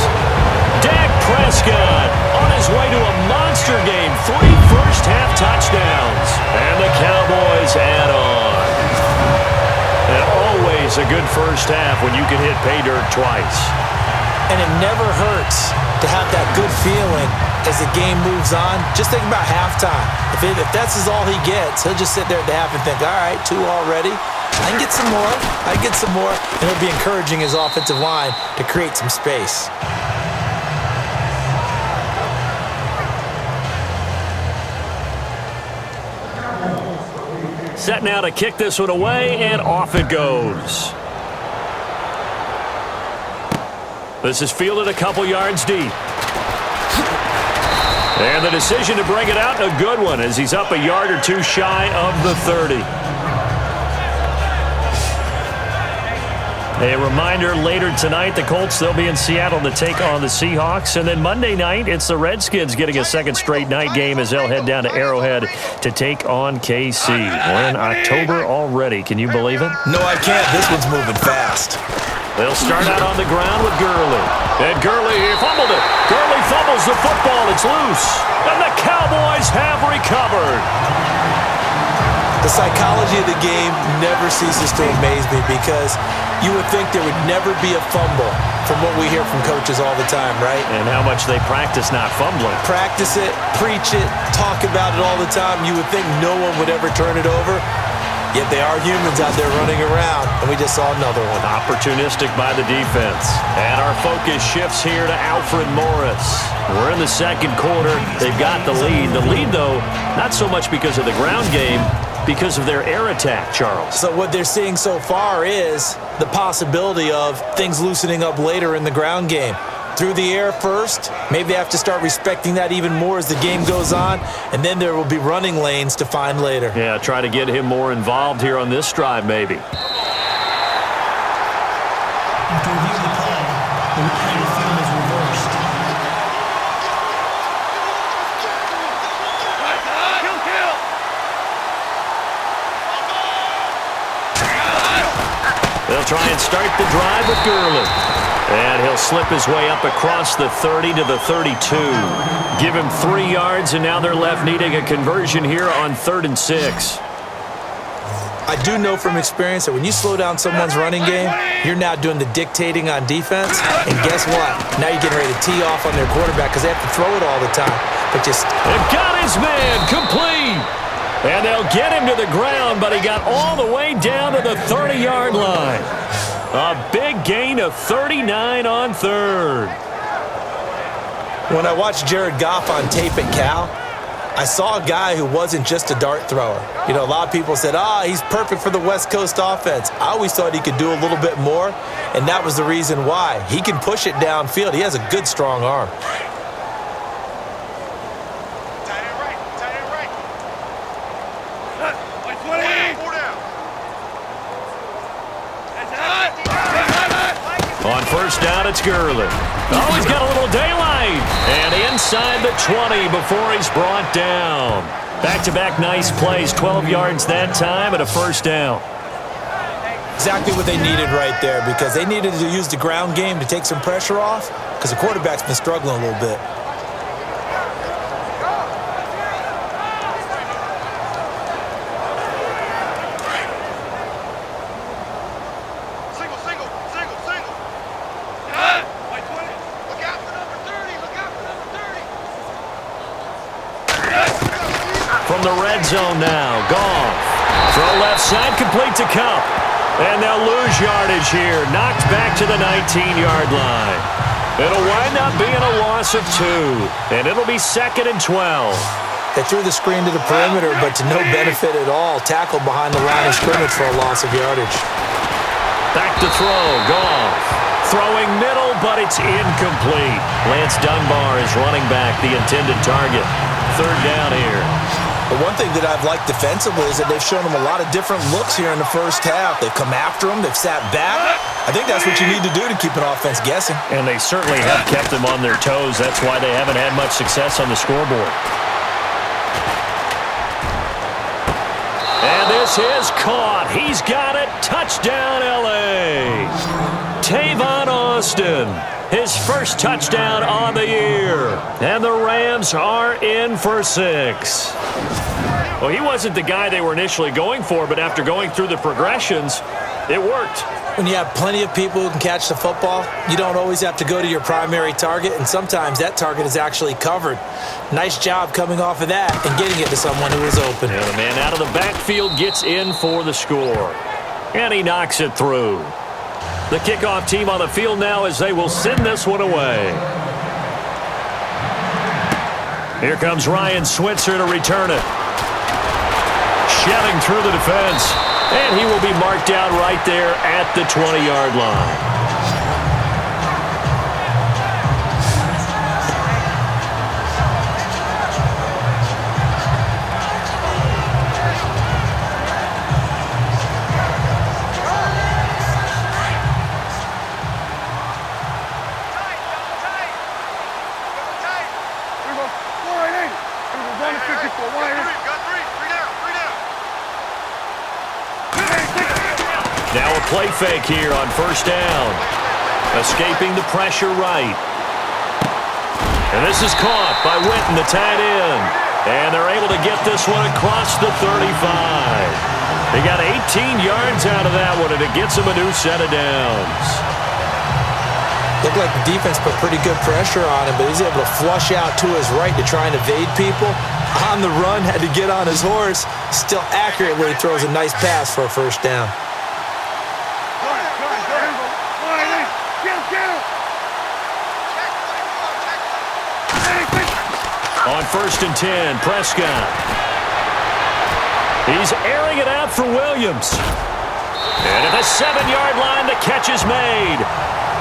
Dak Prescott on his way to a monster game. 3 first-half touchdowns. And the Cowboys add on. And always a good first half when you can hit pay dirt twice. And it never hurts to have that good feeling as the game moves on. Just think about halftime. If that's all he gets, he'll just sit there at the half and think, all right, 2 already. I can get some more. I can get some more. And he'll be encouraging his offensive line to create some space. Set now to kick this one away, and off it goes. This is fielded a couple yards deep. And the decision to bring it out, a good one, as he's up a yard or 2 shy of the 30. A reminder, later tonight, the Colts, they'll be in Seattle to take on the Seahawks. And then Monday night, it's the Redskins getting a second straight night game as they'll head down to Arrowhead to take on KC. We're in October already. Can you believe it? No, I can't. This one's moving fast. They'll start out on the ground with Gurley. And Gurley, he fumbled it. Gurley fumbles the football. It's loose. And the Cowboys have recovered. The psychology of the game never ceases to amaze me because you would think there would never be a fumble from what we hear from coaches all the time, right? And how much they practice not fumbling. Practice it, preach it, talk about it all the time. You would think no one would ever turn it over. Yet they are humans out there running around, and we just saw another one. Opportunistic by the defense. And our focus shifts here to Alfred Morris. We're in the second quarter. They've got the lead. The lead, though, not so much because of the ground game, because of their air attack, Charles. So what they're seeing so far is the possibility of things loosening up later in the ground game. Through the air first, maybe they have to start respecting that even more as the game goes on, and then there will be running lanes to find later. Yeah, try to get him more involved here on this drive maybe. After reviewing the play, the replay of the field is reversed. They'll try and start the drive with Gurley. And he'll slip his way up across the 30 to the 32. Give him 3 yards, and now they're left needing a conversion here on 3rd and 6. I do know from experience that when you slow down someone's running game, you're now doing the dictating on defense. And guess what? Now you're getting ready to tee off on their quarterback because they have to throw it all the time. But just... They've got his man complete. And they'll get him to the ground, but he got all the way down to the 30-yard line. A big gain of 39 on 3rd. When I watched Jared Goff on tape at Cal, I saw a guy who wasn't just a dart thrower. You know, a lot of people said, he's perfect for the West Coast offense. I always thought he could do a little bit more, and that was the reason why. He can push it downfield. He has a good, strong arm. On 1st down, it's Gurley. Oh, he's got a little daylight. And inside the 20 before he's brought down. Back-to-back nice plays, 12 yards that time and a 1st down. Exactly what they needed right there because they needed to use the ground game to take some pressure off because the quarterback's been struggling a little bit. From the red zone now, Goff. Throw left side, complete to Cup. And they'll lose yardage here. Knocked back to the 19-yard line. It'll wind up being a loss of 2. And it'll be 2nd and 12. They threw the screen to the perimeter, but to no benefit at all. Tackled behind the line of scrimmage for a loss of yardage. Back to throw, Goff. Throwing middle, but it's incomplete. Lance Dunbar is running back, the intended target. 3rd down here. The one thing that I've liked defensively is that they've shown them a lot of different looks here in the first half. They've come after them. They've sat back. I think that's what you need to do to keep an offense guessing. And they certainly have kept them on their toes. That's why they haven't had much success on the scoreboard. And this is caught. He's got it. Touchdown, L.A. Tavon Austin. His first touchdown on the year. And the Rams are in for 6. Well, he wasn't the guy they were initially going for, but after going through the progressions, it worked. When you have plenty of people who can catch the football, you don't always have to go to your primary target, and sometimes that target is actually covered. Nice job coming off of that and getting it to someone who was open. And the man out of the backfield gets in for the score. And he knocks it through. The kickoff team on the field now as they will send this one away. Here comes Ryan Switzer to return it. Shoving through the defense. And he will be marked down right there at the 20-yard line. Now a play fake here on 1st down. Escaping the pressure right. And this is caught by Witten, the tight end. And they're able to get this one across the 35. They got 18 yards out of that one, and it gets them a new set of downs. Looked like the defense put pretty good pressure on him, but he's able to flush out to his right to try and evade people. On the run, had to get on his horse. Still accurately throws a nice pass for a 1st down. On 1st and 10, Prescott. He's airing it out for Williams. And at the 7-yard line, the catch is made.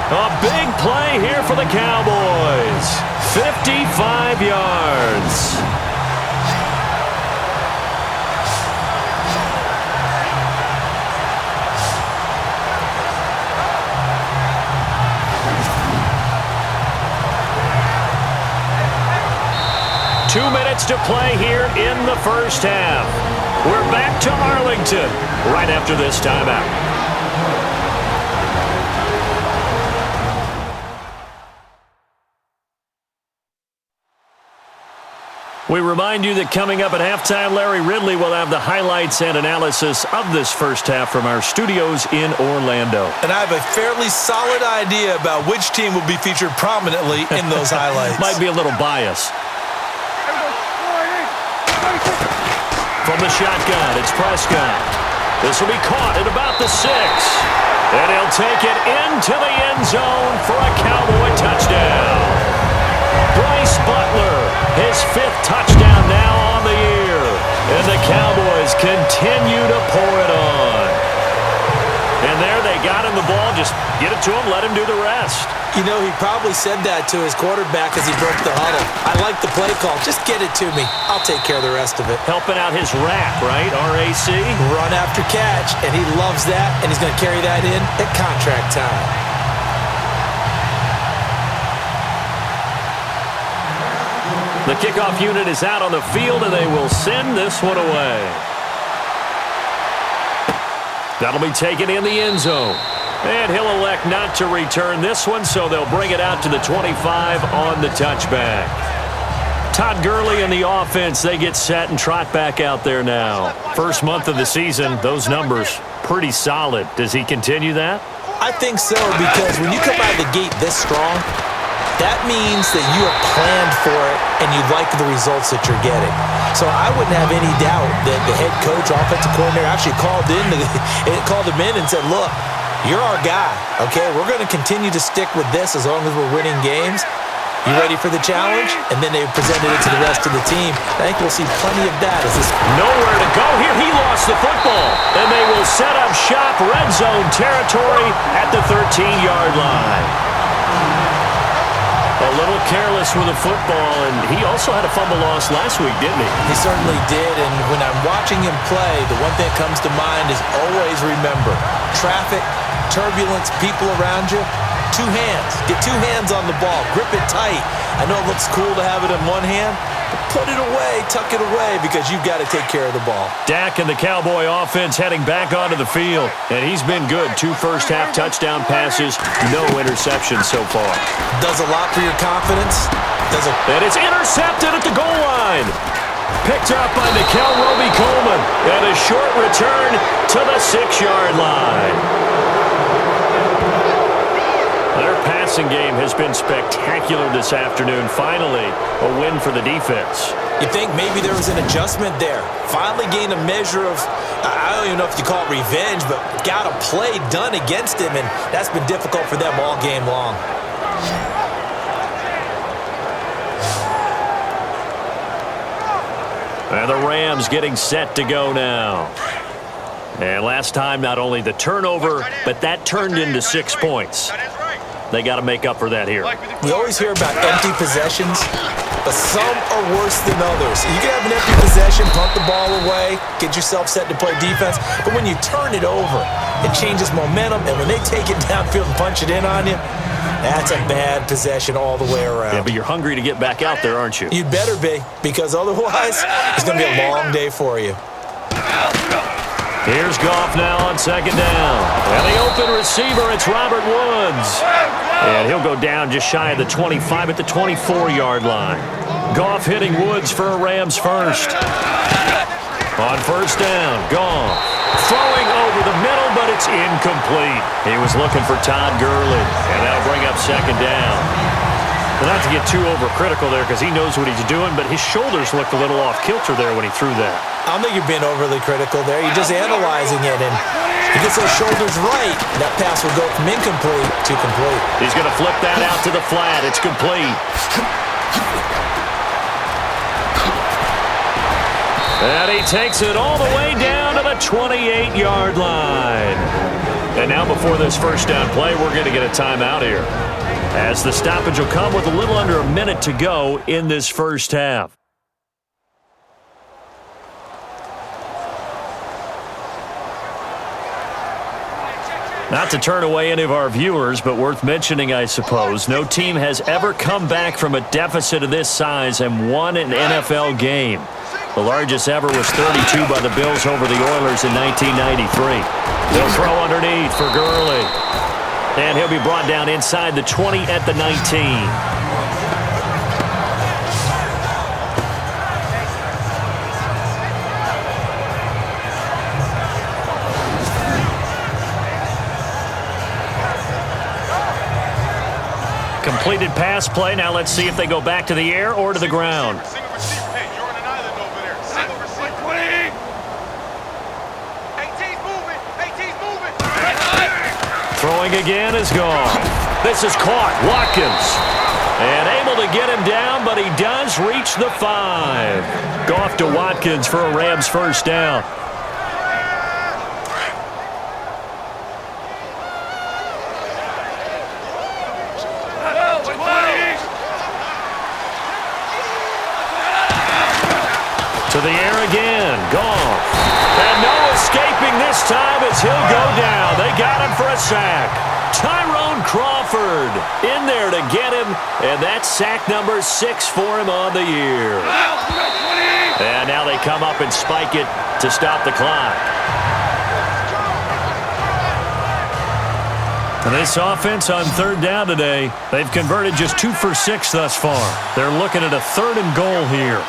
A big play here for the Cowboys. 55 yards. Two minutes to play here in the first half. We're back to Arlington right after this timeout. We remind you that coming up at halftime, Larry Ridley will have the highlights and analysis of this first half from our studios in Orlando. And I have a fairly solid idea about which team will be featured prominently in those highlights. Might be a little bias. From the shotgun, it's Prescott. This will be caught at about the 6. And he'll take it into the end zone for a Cowboy touchdown. Bryce Butler, his 5th touchdown now on the year. And the Cowboys continue to pour it on. And there they got him the ball. Just get it to him, let him do the rest. You know, he probably said that to his quarterback as he broke the huddle. I like the play call. Just get it to me. I'll take care of the rest of it. Helping out his rack, right? RAC? Run after catch, and he loves that, and he's going to carry that in at contract time. The kickoff unit is out on the field, and they will send this one away. That'll be taken in the end zone. And he'll elect not to return this one, so they'll bring it out to the 25 on the touchback. Todd Gurley and the offense, they get set and trot back out there now. First month of the season, those numbers pretty solid. Does he continue that? I think so, because when you come out of the gate this strong, that means that you have planned for it and you like the results that you're getting. So I wouldn't have any doubt that the head coach, offensive coordinator, actually called him in and said, look, you're our guy, okay? We're going to continue to stick with this as long as we're winning games. You ready for the challenge? And then they presented it to the rest of the team. I think we'll see plenty of that. Nowhere to go here. He lost the football. And they will set up shop red zone territory at the 13-yard line. A little careless with the football, and he also had a fumble loss last week, didn't he? He certainly did, and when I'm watching him play, the one thing that comes to mind is always remember, traffic, turbulence, people around you, 2 hands. Get 2 hands on the ball. Grip it tight. I know it looks cool to have it in one hand, but put it away, tuck it away, because you've got to take care of the ball. Dak and the Cowboy offense heading back onto the field, and he's been good. 2 first-half touchdown passes, no interceptions so far. Does a lot for your confidence. And it's intercepted at the goal line. Picked up by Nikel Roby-Coleman, and a short return to the 6-yard line. Their passing game has been spectacular this afternoon. Finally, a win for the defense. You think maybe there was an adjustment there. Finally gained a measure of, I don't even know if you call it revenge, but got a play done against him, and that's been difficult for them all game long. And the Rams getting set to go now. And last time, not only the turnover, but that turned into 6 points. They got to make up for that here. We always hear about empty possessions, but some are worse than others. You can have an empty possession, punt the ball away, get yourself set to play defense, but when you turn it over, it changes momentum, and when they take it downfield and punch it in on you, that's a bad possession all the way around. Yeah, but you're hungry to get back out there, aren't you? You'd better be, because otherwise, it's going to be a long day for you. Here's Goff now on 2nd down. And the open receiver, it's Robert Woods. And he'll go down just shy of the 25 at the 24-yard line. Goff hitting Woods for a Rams first. On 1st down, Goff throwing over the middle, but it's incomplete. He was looking for Todd Gurley, and that'll bring up 2nd down. Well, not to get too overcritical there because he knows what he's doing, but his shoulders looked a little off kilter there when he threw that. I don't think you're being overly critical there. You're just analyzing it, and he gets those shoulders right, that pass will go from incomplete to complete. He's going to flip that out to the flat. It's complete. And he takes it all the way down to the 28-yard line. And now before this first down play, we're going to get a timeout here, as the stoppage will come with a little under a minute to go in this first half. Not to turn away any of our viewers, but worth mentioning, I suppose, no team has ever come back from a deficit of this size and won an NFL game. The largest ever was 32 by the Bills over the Oilers in 1993. They'll throw underneath for Gurley. And he'll be brought down inside the 20 at the 19. Completed pass play. Now let's see if they go back to the air or to the ground. Single receiver. Hey, you're on an island over there. Single receiver. 18's moving. 18's moving. Throwing again is gone. This is caught. Watkins. And able to get him down, but he does reach the 5. Goff to Watkins for a Rams first down. To the air again. Goff. And no escaping this time as he'll go down. They got him for a sack. Tyrone Crawford in there to get him. And that's sack number 6 for him on the year. And now they come up and spike it to stop the clock. And this offense on third down today, they've converted just 2 for 6 thus far. They're looking at a 3rd and goal here.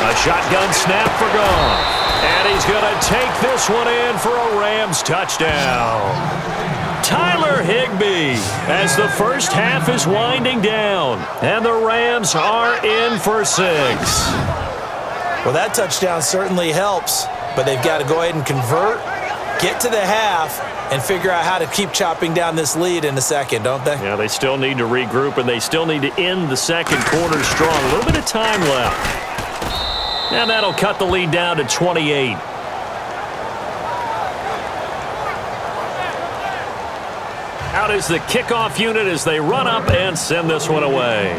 A shotgun snap for Goff. And he's going to take this one in for a Rams touchdown. Tyler Higbee as the first half is winding down. And the Rams are in for 6. Well, that touchdown certainly helps, but they've got to go ahead and convert, get to the half, and figure out how to keep chopping down this lead in the second, don't they? Yeah, they still need to regroup, and they still need to end the second quarter strong. A little bit of time left. And that'll cut the lead down to 28. Out is the kickoff unit as they run up and send this one away.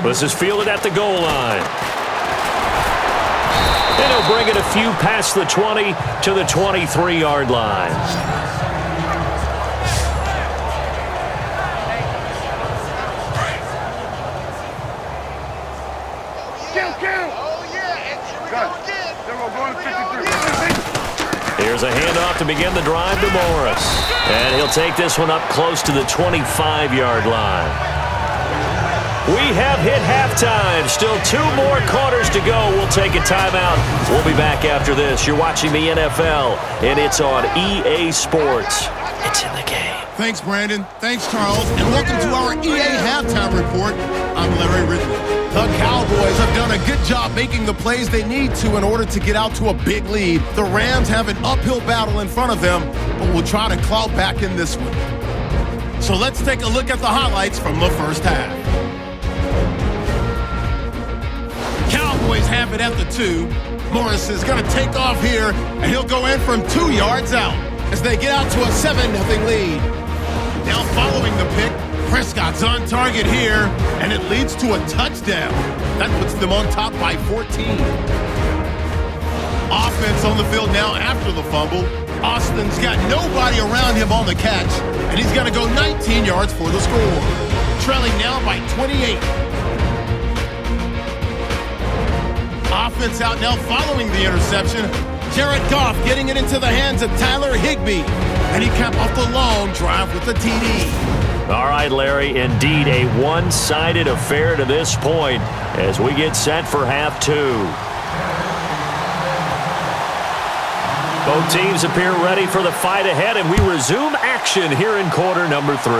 This is fielded at the goal line. And he'll bring it a few past the 20 to the 23-yard line. Here's a handoff to begin the drive to Morris. And he'll take this one up close to the 25-yard line. We have hit halftime. Still 2 more quarters to go. We'll take a timeout. We'll be back after this. You're watching the NFL, and it's on EA Sports. It's in the game. Thanks, Brandon. Thanks, Charles. And welcome to our EA Halftime Report. I'm Larry Ridley. The Cowboys have done a good job making the plays they need to in order to get out to a big lead. The Rams have an uphill battle in front of them, but will try to claw back in this one. So let's take a look at the highlights from the first half. Cowboys have it at the 2. Morris is going to take off here, and he'll go in from 2 yards out as they get out to a 7-0 lead. Now following the pick, Prescott's on target here, and it leads to a touchdown. That puts them on top by 14. Offense on the field now after the fumble. Austin's got nobody around him on the catch, and he's going to go 19 yards for the score. Trailing now by 28. Offense out now following the interception. Jared Goff getting it into the hands of Tyler Higbee, and he capped off the long drive with the TD. All right, Larry, indeed a one-sided affair to this point as we get set for half 2. Both teams appear ready for the fight ahead, and we resume action here in quarter number 3.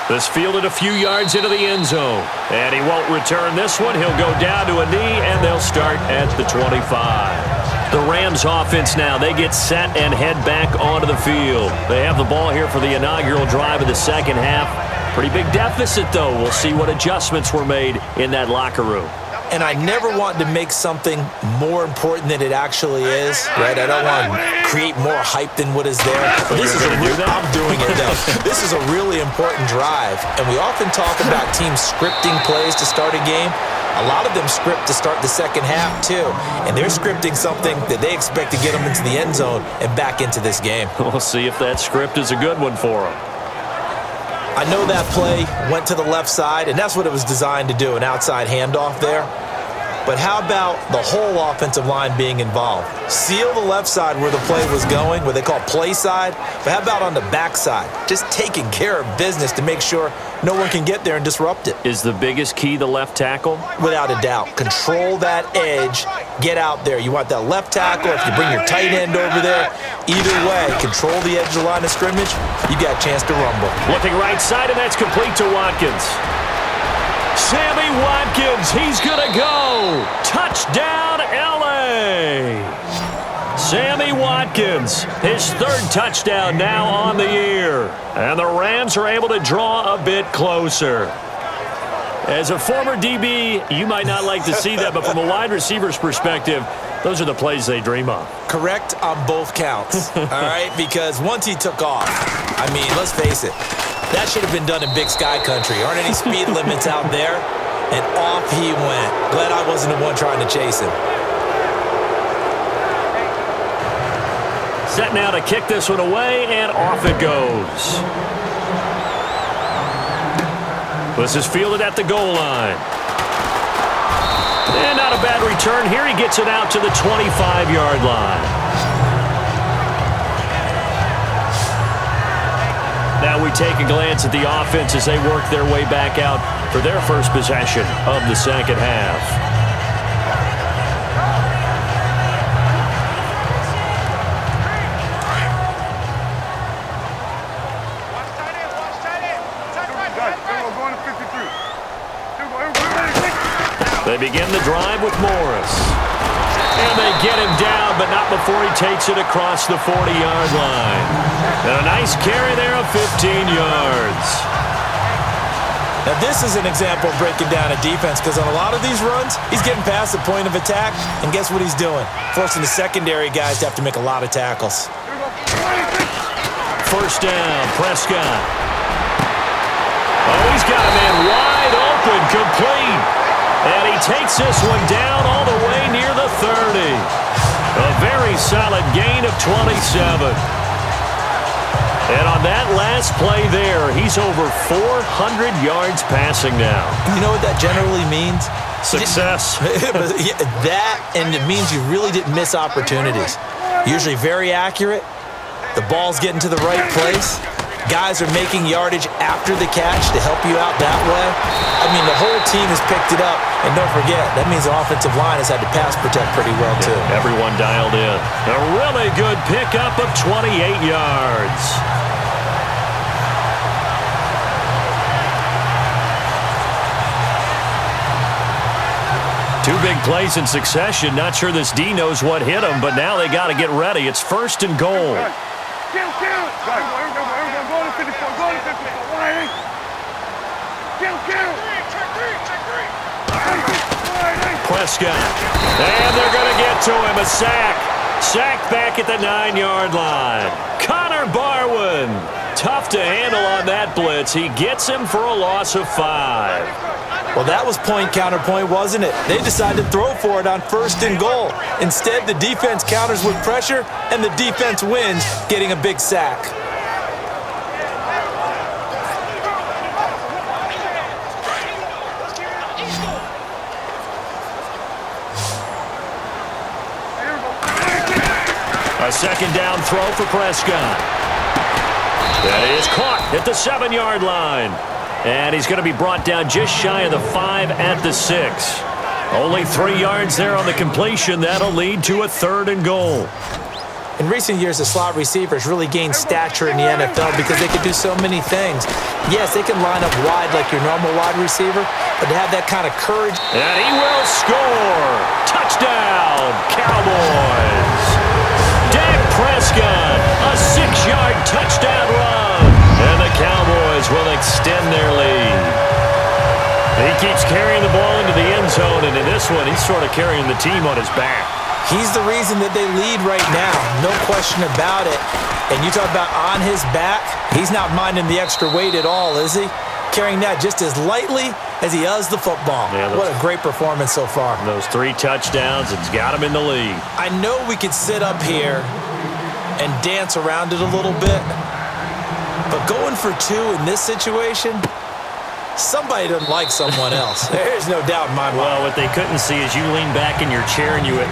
This fielded a few yards into the end zone, and he won't return this one. He'll go down to a knee, and they'll start at the 25. The Rams offense now, they get set and head back onto the field. They have the ball here for the inaugural drive of the second half. Pretty big deficit, though. We'll see what adjustments were made in that locker room. And I never want to make something more important than it actually is, right? I don't want to create more hype than what is there. But this is I'm doing it, though. This is a really important drive. And we often talk about teams scripting plays to start a game. A lot of them script to start the second half, too. And they're scripting something that they expect to get them into the end zone and back into this game. We'll see if that script is a good one for them. I know that play went to the left side, and that's what it was designed to do, an outside handoff there. But how about the whole offensive line being involved? Seal the left side where the play was going, what they call play side. But how about on the back side? Just taking care of business to make sure no one can get there and disrupt it. Is the biggest key the left tackle? Without a doubt. Control that edge. Get out there. You want that left tackle. If you bring your tight end over there, either way, control the edge of the line of scrimmage, you got a chance to rumble. Looking right side, and that's complete to Watkins. Sammy Watkins, he's going to go. Touchdown, L.A. Sammy Watkins, his third touchdown now on the year. And the Rams are able to draw a bit closer. As a former DB, you might not like to see that, but from a wide receiver's perspective, those are the plays they dream of. Correct on both counts, all right? Because once he took off, I mean, let's face it, that should have been done in Big Sky Country. Aren't any speed limits out there? And off he went. Glad I wasn't the one trying to chase him. Set now to kick this one away, and off it goes. This is fielded at the goal line. And not a bad return here. He gets it out to the 25-yard line. Now we take a glance at the offense as they work their way back out for their first possession of the second half. They begin the drive with Morris. And they get him down, but not before he takes it across the 40-yard line. And a nice carry there of 15 yards. Now, this is an example of breaking down a defense because on a lot of these runs, he's getting past the point of attack, and guess what he's doing? Forcing the secondary guys to have to make a lot of tackles. First down, Prescott. Oh, he's got a man wide open, complete. And he takes this one down all the way near the 30. A very solid gain of 27. And on that last play there, he's over 400 yards passing now. You know what that generally means? Success. That, and it means you really didn't miss opportunities. Usually very accurate. The ball's getting to the right place. Guys are making yardage after the catch to help you out that way. I mean, the whole team has picked it up. And don't forget, that means the offensive line has had to pass protect pretty well, too. Everyone dialed in. A really good pickup of 28 yards. Two big plays in succession. Not sure this D knows what hit him, but now they got to get ready. It's first and goal. Prescott. And they're going to get to him. A sack. Sacked back at the 9-yard line. Connor Barwin. Tough to handle on that blitz. He gets him for a loss of 5. Well, that was point counterpoint, wasn't it? They decided to throw for it on first and goal. Instead, the defense counters with pressure, and the defense wins, getting a big sack. A second down throw for Prescott. That is caught at the 7-yard line. And he's going to be brought down just shy of the 5 at the 6. Only 3 yards there on the completion. That'll lead to a third and goal. In recent years, the slot receivers really gained stature in the NFL because they could do so many things. Yes, they can line up wide like your normal wide receiver, but to have that kind of courage. And he will score. Touchdown, Cowboys. Dak Prescott, a 6-yard touchdown run. And the Cowboys will extend their carrying the ball into the end zone, and in this one, he's sort of carrying the team on his back. He's the reason that they lead right now, no question about it. And you talk about on his back, he's not minding the extra weight at all, is he? Carrying that just as lightly as he does the football. Yeah, what a great performance so far. Those 3 touchdowns, it's got him in the lead. I know we could sit up here and dance around it a little bit, but going for 2 in this situation, somebody doesn't like someone else. There's no doubt in my mind. Well, what they couldn't see is you lean back in your chair and you went,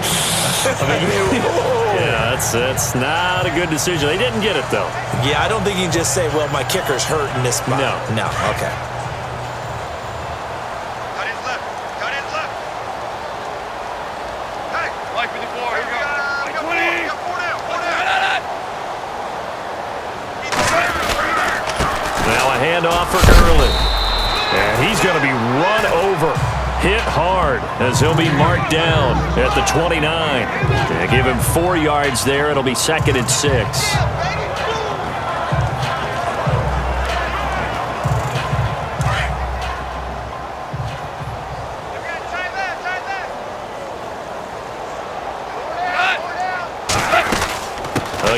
yeah, that's not a good decision. They didn't get it, though. Yeah, I don't think you can just say, well, my kicker's hurt in this spot. No, okay. Cut his left. Cut his left. Hey, Mike with the 4. Here we go. Mike 20. We got 4 down. 4 down. Now a handoff for Gurley. And he's going to be run over, hit hard, as he'll be marked down at the 29. They give him 4 yards there. It'll be 2nd and 6.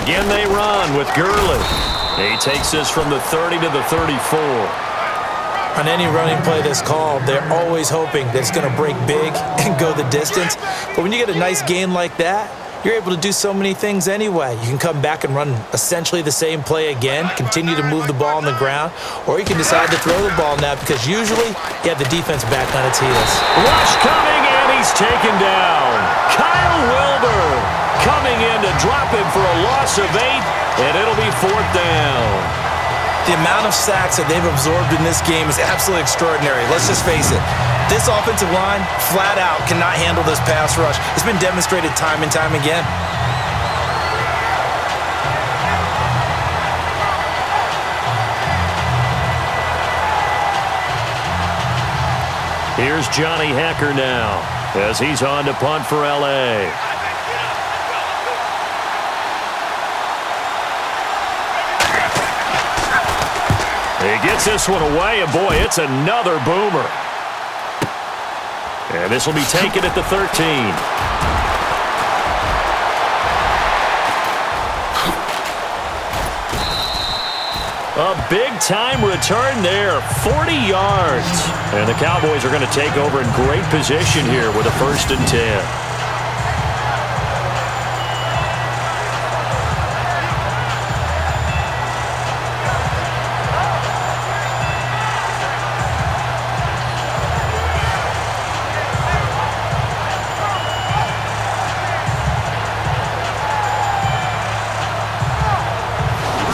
Again, they run with Gurley. He takes this from the 30 to the 34. On any running play that's called, they're always hoping that it's going to break big and go the distance. But when you get a nice gain like that, you're able to do so many things anyway. You can come back and run essentially the same play again, continue to move the ball on the ground, or you can decide to throw the ball now because usually you have the defense back on its heels. Rush coming, and he's taken down. Kyle Wilber coming in to drop him for a loss of 8, and it'll be 4th down. The amount of sacks that they've absorbed in this game is absolutely extraordinary. Let's just face it. This offensive line, flat out, cannot handle this pass rush. It's been demonstrated time and time again. Here's Johnny Hacker now as he's on to punt for L.A. He gets this one away, and boy, it's another boomer. And this will be taken at the 13. A big-time return there, 40 yards. And the Cowboys are going to take over in great position here with a 1st and 10.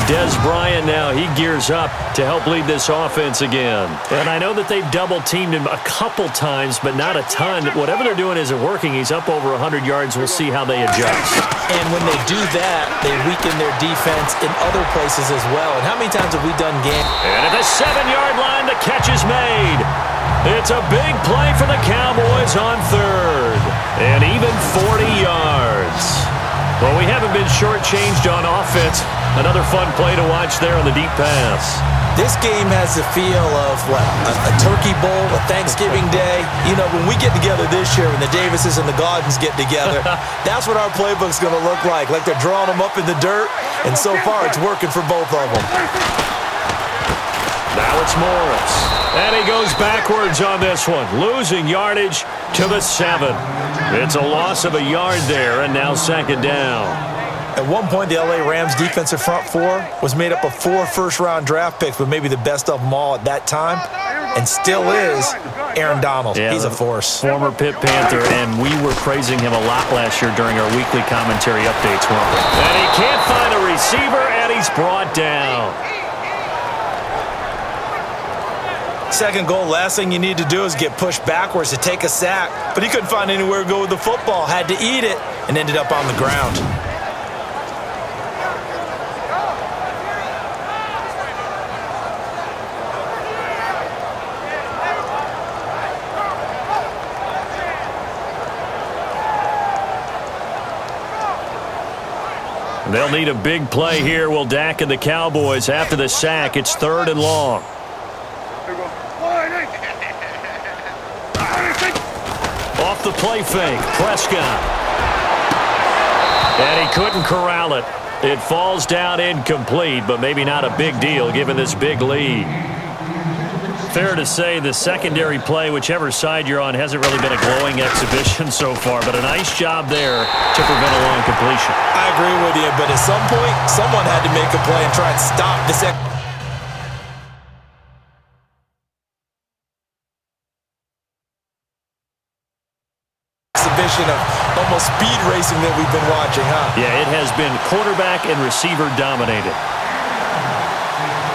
Dez Bryant now, he gears up to help lead this offense again. And I know that they've double-teamed him a couple times, but not a ton. Whatever they're doing isn't working. He's up over 100 yards. We'll see how they adjust. And when they do that, they weaken their defense in other places as well. And how many times have we done games? And at the 7-yard line, the catch is made. It's a big play for the Cowboys on 3rd. And even 40 yards. Well, we haven't been shortchanged on offense. Another fun play to watch there on the deep pass. This game has the feel of, what, a turkey bowl, a Thanksgiving day. You know, when we get together this year, when the Davises and the Gaudens get together, that's what our playbook's going to look like they're drawing them up in the dirt, and so far it's working for both of them. Now it's Morris. And he goes backwards on this one, losing yardage to the 7. It's a loss of a yard there, and now 2nd down. At one point, the L.A. Rams' defensive front 4 was made up of 4 first-round draft picks, but maybe the best of them all at that time, and still is Aaron Donald. Yeah, he's a force. Former Pitt Panther, and we were praising him a lot last year during our weekly commentary updates, weren't we? And he can't find a receiver, and he's brought down. 2nd goal, last thing you need to do is get pushed backwards to take a sack, but he couldn't find anywhere to go with the football, had to eat it, and ended up on the ground. They'll need a big play here. Will Dak and the Cowboys after the sack. It's 3rd and long. the play fake. Prescott. And he couldn't corral it. It falls down incomplete, but maybe not a big deal given this big lead. Fair to say the secondary play, whichever side you're on, hasn't really been a glowing exhibition so far, but a nice job there to prevent a long completion. I agree with you, but at some point, someone had to make a play and try and stop this exhibition of almost speed racing that we've been watching, huh? Yeah, it has been quarterback and receiver dominated.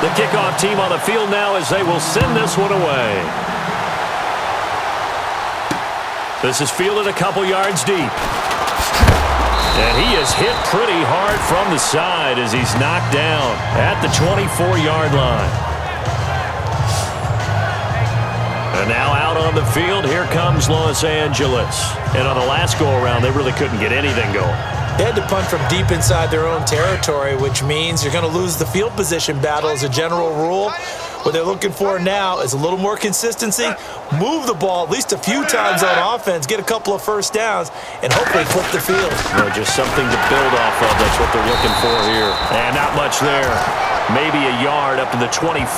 The kickoff team on the field now as they will send this one away. This is fielded a couple yards deep. And he is hit pretty hard from the side as he's knocked down at the 24-yard line. And now out on the field, here comes Los Angeles. And on the last go-around, they really couldn't get anything going. They had to punt from deep inside their own territory, which means you're going to lose the field position battle as a general rule. What they're looking for now is a little more consistency, move the ball at least a few times on offense, get a couple of first downs, and hopefully flip the field. Just something to build off of. That's what they're looking for here. And not much there. Maybe a yard up to the 24.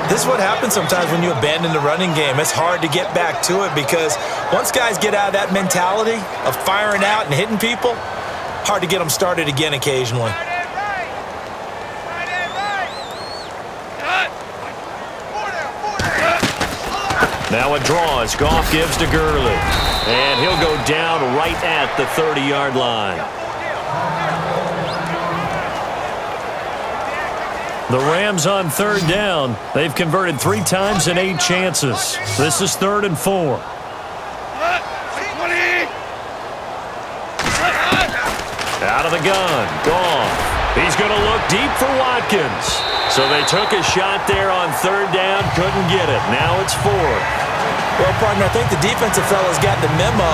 This is what happens sometimes when you abandon the running game. It's hard to get back to it because once guys get out of that mentality of firing out and hitting people, hard to get them started again occasionally. Now a draw as Goff gives to Gurley. And he'll go down right at the 30-yard line. The Rams on third down. They've converted 3 times in 8 chances. This is 3rd and 4. Out of the gun. Goff. He's going to look deep for Watkins. So they took a shot there on third down. Couldn't get it. Now it's 4th. Well, partner, I think the defensive fellas got the memo,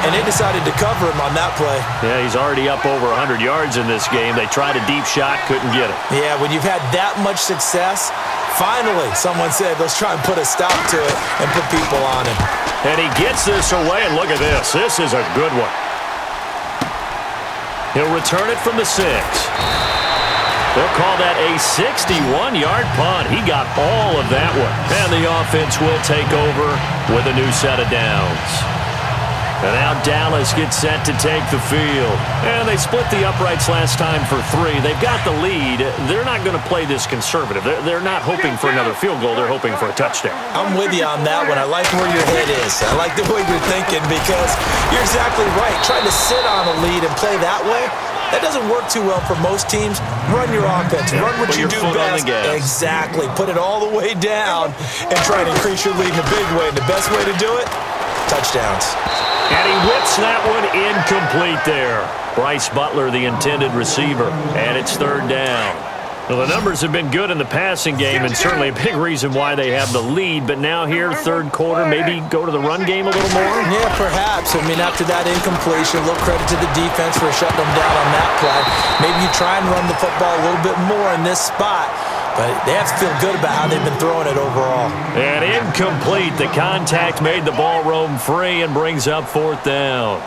and they decided to cover him on that play. Yeah, he's already up over 100 yards in this game. They tried a deep shot, couldn't get it. Yeah, when you've had that much success, finally, someone said, let's try and put a stop to it and put people on him. And he gets this away, and look at this. This is a good one. He'll return it from the 6. They'll call that a 61-yard punt. He got all of that one. And the offense will take over with a new set of downs. And now Dallas gets set to take the field. And they split the uprights last time for 3. They've got the lead. They're not going to play this conservative. They're not hoping for another field goal. They're hoping for a touchdown. I'm with you on that one. I like where your head is. I like the way you're thinking because you're exactly right. Trying to sit on a lead and play that way, that doesn't work too well for most teams. Run your offense. Run what you do best. Exactly. Put it all the way down and try to increase your lead in a big way. And the best way to do it, touchdowns. And he whips that one incomplete there. Bryce Butler, the intended receiver. And it's 3rd down. Well, the numbers have been good in the passing game and certainly a big reason why they have the lead. But now here, 3rd quarter, maybe go to the run game a little more? Yeah, perhaps. I mean, after that incompletion, a little credit to the defense for shutting them down on that play. Maybe you try and run the football a little bit more in this spot. But they have to feel good about how they've been throwing it overall. And incomplete. The contact made the ball roam free and brings up 4th down.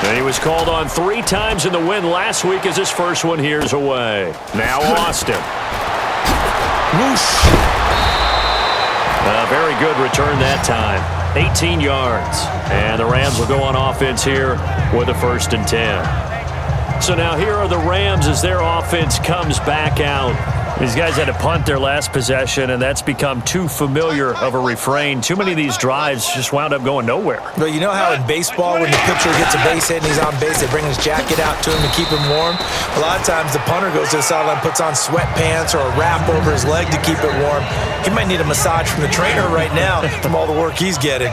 And he was called on 3 times in the win last week as his first one here's away. Now Austin. Whoosh. A very good return that time. 18 yards. And the Rams will go on offense here with a 1st and 10. So now here are the Rams as their offense comes back out. These guys had to punt their last possession, and that's become too familiar of a refrain. Too many of these drives just wound up going nowhere. Well, you know how in baseball, when the pitcher gets a base hit and he's on base, they bring his jacket out to him to keep him warm? A lot of times the punter goes to the sideline, puts on sweatpants or a wrap over his leg to keep it warm. He might need a massage from the trainer right now from all the work he's getting.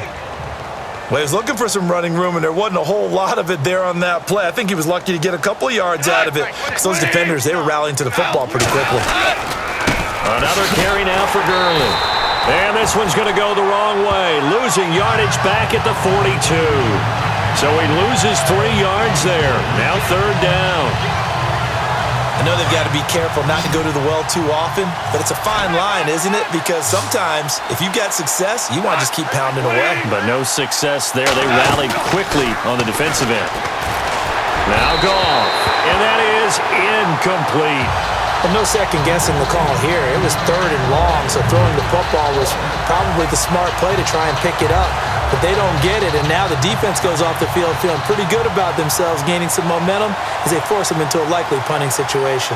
Well, he was looking for some running room, and there wasn't a whole lot of it there on that play. I think he was lucky to get a couple of yards out of it because those defenders, they were rallying to the football pretty quickly. Another carry now for Gurley. And this one's going to go the wrong way. Losing yardage back at the 42. So he loses 3 yards there. Now 3rd down. I know they've got to be careful not to go to the well too often, but it's a fine line, isn't it? Because sometimes if you got success, you want to just keep pounding away. But no success there. They rallied quickly on the defensive end. Now Goff, and that is incomplete. And no second guessing the call here. It was 3rd and long, so throwing the football was probably the smart play to try and pick it up. But they don't get it, and now the defense goes off the field feeling pretty good about themselves, gaining some momentum as they force them into a likely punting situation.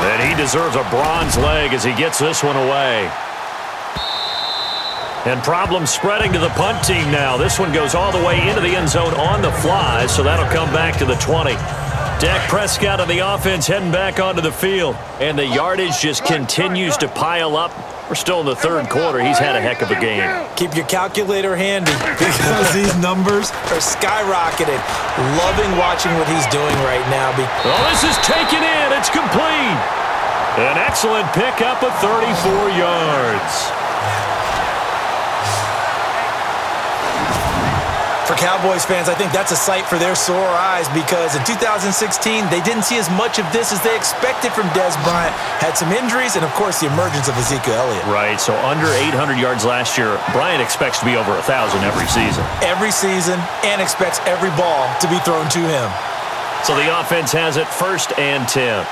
And he deserves a bronze leg as he gets this one away. And problems spreading to the punt team now. This one goes all the way into the end zone on the fly, so that'll come back to the 20. Dak Prescott of the offense heading back onto the field. And the yardage just continues to pile up. We're still in the 3rd quarter. He's had a heck of a game. Keep your calculator handy because these numbers are skyrocketing. Loving watching what he's doing right now. Oh, this is taken in. It's complete. An excellent pickup of 34 yards. For Cowboys fans, I think that's a sight for their sore eyes because in 2016, they didn't see as much of this as they expected from Dez Bryant. Had some injuries and, of course, the emergence of Ezekiel Elliott. Right, so under 800 yards last year, Bryant expects to be over 1,000 every season. Every season, and expects every ball to be thrown to him. So the offense has it 1st and 10.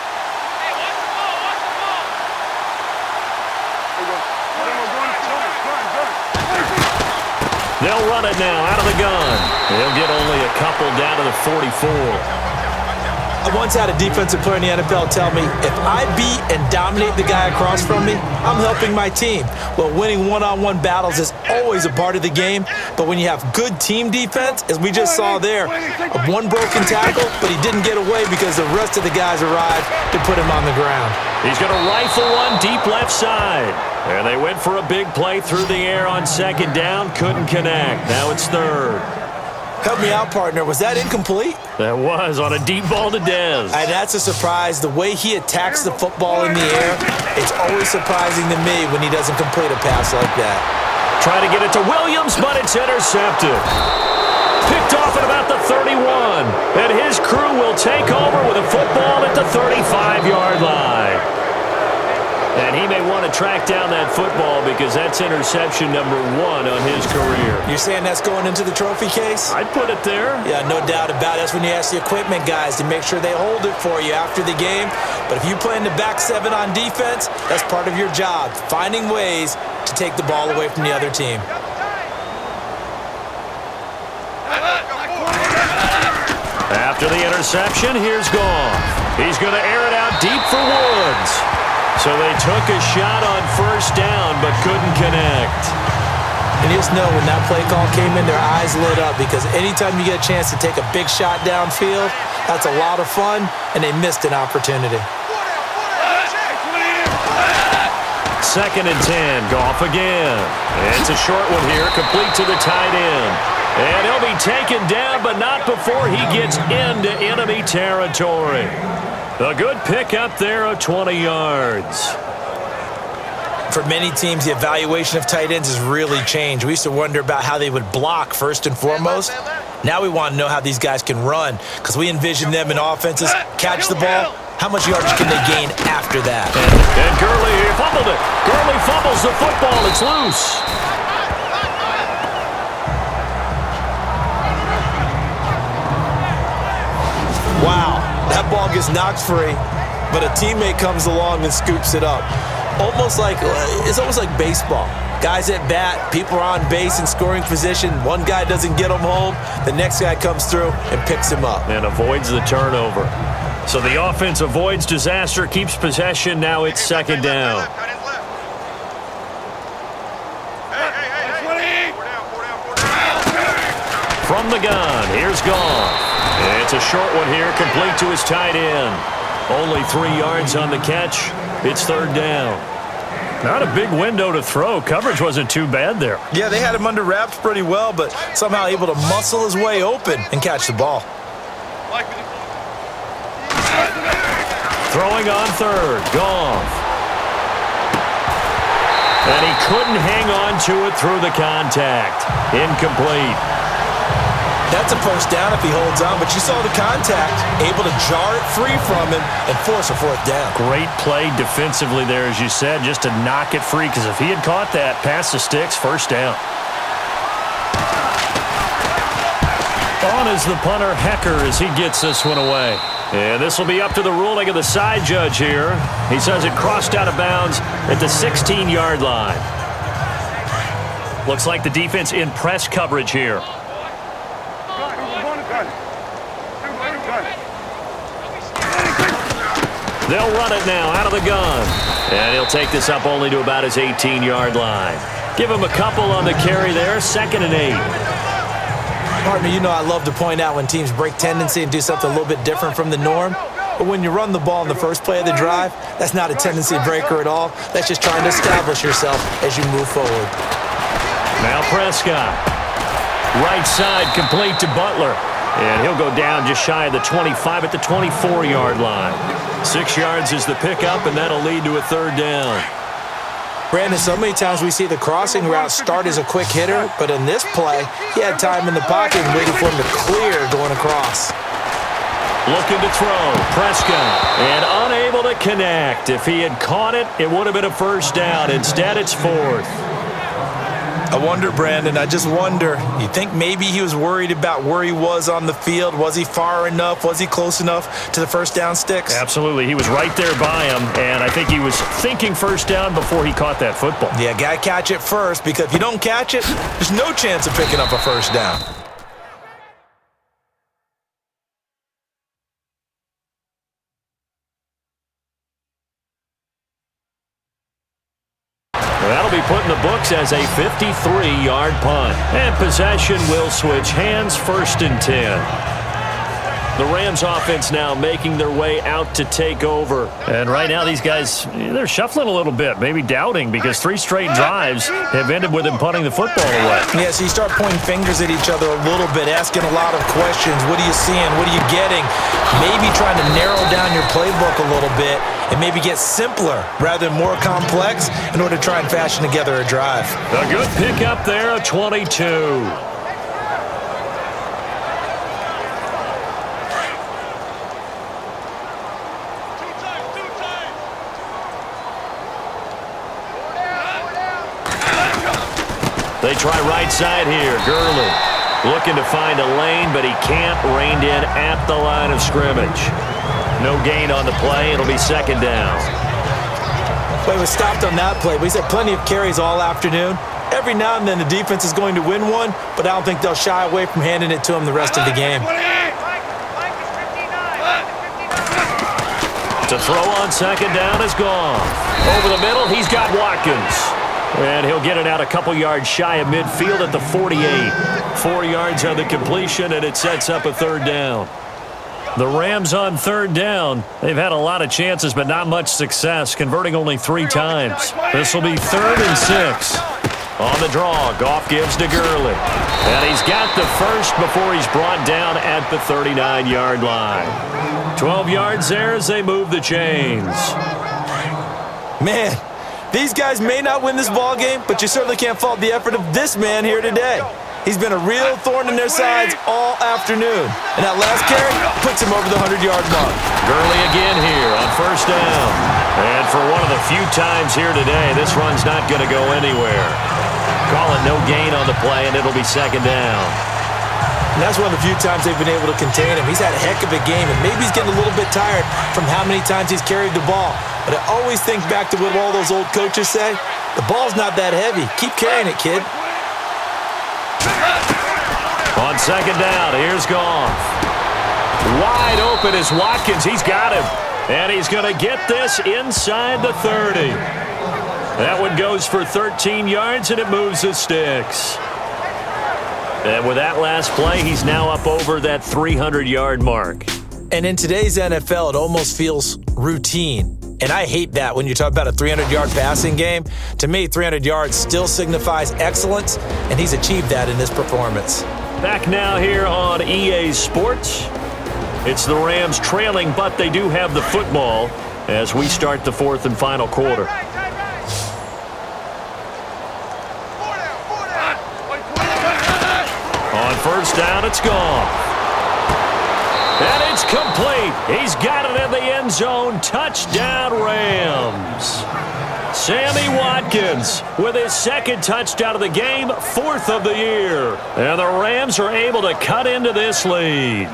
They'll run it now out of the gun. They'll get only a couple down to the 44. I once had a defensive player in the NFL tell me, if I beat and dominate the guy across from me, I'm helping my team. Well, winning one-on-one battles is always a part of the game, but when you have good team defense, as we just saw there, one broken tackle, but he didn't get away because the rest of the guys arrived to put him on the ground. He's going to rifle one deep left side. And they went for a big play through the air on 2nd down. Couldn't connect. Now it's 3rd. Help me out, partner. Was that incomplete? That was on a deep ball to Dez. And that's a surprise. The way he attacks the football in the air, it's always surprising to me when he doesn't complete a pass like that. Trying to get it to Williams, but it's intercepted. Picked off at about the 31. And his crew will take over with a football at the 35-yard line. And he may want to track down that football because that's interception number 1 on his career. You're saying that's going into the trophy case? I'd put it there. Yeah, no doubt about it. That's when you ask the equipment guys to make sure they hold it for you after the game. But if you play in the back 7 on defense, that's part of your job, finding ways to take the ball away from the other team. After the interception, here's Goff. He's going to air it out deep for Woods. So they took a shot on 1st down, but couldn't connect. And you just know when that play call came in, their eyes lit up because anytime you get a chance to take a big shot downfield, that's a lot of fun, and they missed an opportunity. 2nd and 10, Goff again. It's a short one here, complete to the tight end. And he'll be taken down, but not before he gets into enemy territory. A good pickup there of 20 yards. For many teams, the evaluation of tight ends has really changed. We used to wonder about how they would block first and foremost. Now we want to know how these guys can run because we envision them in offenses catch the ball. How much yardage can they gain after that? And Gurley fumbled it. Gurley fumbles the football. It's loose. Wow, that ball gets knocked free, but a teammate comes along and scoops it up. It's almost like baseball. Guys at bat, people are on base in scoring position. One guy doesn't get him home. The next guy comes through and picks him up. And avoids the turnover. So the offense avoids disaster, keeps possession. Now it's 2nd down. From the gun, here's Goff. It's a short one here, complete to his tight end. Only 3 yards on the catch. It's 3rd down. Not a big window to throw. Coverage wasn't too bad there. Yeah, they had him under wraps pretty well, but somehow able to muscle his way open and catch the ball. Throwing on 3rd, Goff. And he couldn't hang on to it through the contact. Incomplete. That's a first down if he holds on, but you saw the contact, able to jar it free from him and force a fourth down. Great play defensively there, as you said, just to knock it free, because if he had caught that, past the sticks, first down. On is the punter, Hecker, as he gets this one away. And this will be up to the ruling of the side judge here. He says it crossed out of bounds at the 16-yard line. Looks like the defense in press coverage here. They'll run it now out of the gun. And he'll take this up only to about his 18-yard line. Give him a couple on the carry there, 2nd and 8. Partner, you know I love to point out when teams break tendency and do something a little bit different from the norm. But when you run the ball in the first play of the drive, that's not a tendency breaker at all. That's just trying to establish yourself as you move forward. Now Prescott. Right side complete to Butler. And he'll go down just shy of the 25 at the 24-yard line. 6 yards is the pickup, and that'll lead to a 3rd down. Brandon, so many times we see the crossing route start as a quick hitter, but in this play, he had time in the pocket and waiting for him to clear going across. Looking to throw, Prescott, and unable to connect. If he had caught it, it would have been a first down. Instead, it's 4th. I wonder, Brandon, I just wonder, you think maybe he was worried about where he was on the field? Was he far enough? Was he close enough to the first down sticks? Absolutely. He was right there by him, and I think he was thinking first down before he caught that football. Yeah, got to catch it first, because if you don't catch it, there's no chance of picking up a first down. That'll be put in the books as a 53-yard punt. And possession will switch hands, 1st and 10. The Rams offense now making their way out to take over. And right now these guys, they're shuffling a little bit, maybe doubting, because 3 straight drives have ended with them punting the football away. Yeah, so you start pointing fingers at each other a little bit, asking a lot of questions. What are you seeing? What are you getting? Maybe trying to narrow down your playbook a little bit and maybe get simpler rather than more complex in order to try and fashion together a drive. A good pickup there, a 22. They try right side here. Gurley looking to find a lane, but he can't. Reined in at the line of scrimmage. No gain on the play. It'll be 2nd down. Well, he was stopped on that play, but he's had plenty of carries all afternoon. Every now and then the defense is going to win one, but I don't think they'll shy away from handing it to him the rest of the game. To throw on 2nd down is gone. Over the middle, he's got Watkins. And he'll get it out a couple yards shy of midfield at the 48. 4 yards on the completion, and it sets up a 3rd down. The Rams on 3rd down. They've had a lot of chances, but not much success, converting only 3 times. This will be 3rd and 6. On the draw, Goff gives to Gurley. And he's got the first before he's brought down at the 39-yard line. 12 yards there as they move the chains. Man, these guys may not win this ball game, but you certainly can't fault the effort of this man here today. He's been a real thorn in their sides all afternoon. And that last carry puts him over the 100-yard mark. Gurley again here on 1st down. And for one of the few times here today, this run's not going to go anywhere. Call it no gain on the play, and it'll be 2nd down. And that's one of the few times they've been able to contain him. He's had a heck of a game, and maybe he's getting a little bit tired from how many times he's carried the ball. But I always think back to what all those old coaches say. The ball's not that heavy. Keep carrying it, kid. On 2nd down, here's Goff. Wide open is Watkins. He's got him. And he's going to get this inside the 30. That one goes for 13 yards, and it moves the sticks. And with that last play, he's now up over that 300-yard mark. And in today's NFL, it almost feels routine. And I hate that when you talk about a 300-yard passing game. To me, 300 yards still signifies excellence, and he's achieved that in this performance. Back now here on EA Sports. It's the Rams trailing, but they do have the football as we start the 4th and final quarter. On 1st down. It's gone. And it's complete. He's got it in the end zone. Touchdown, Rams. Sammy Watkins with his second touchdown of the game, 4th of the year. And the Rams are able to cut into this lead.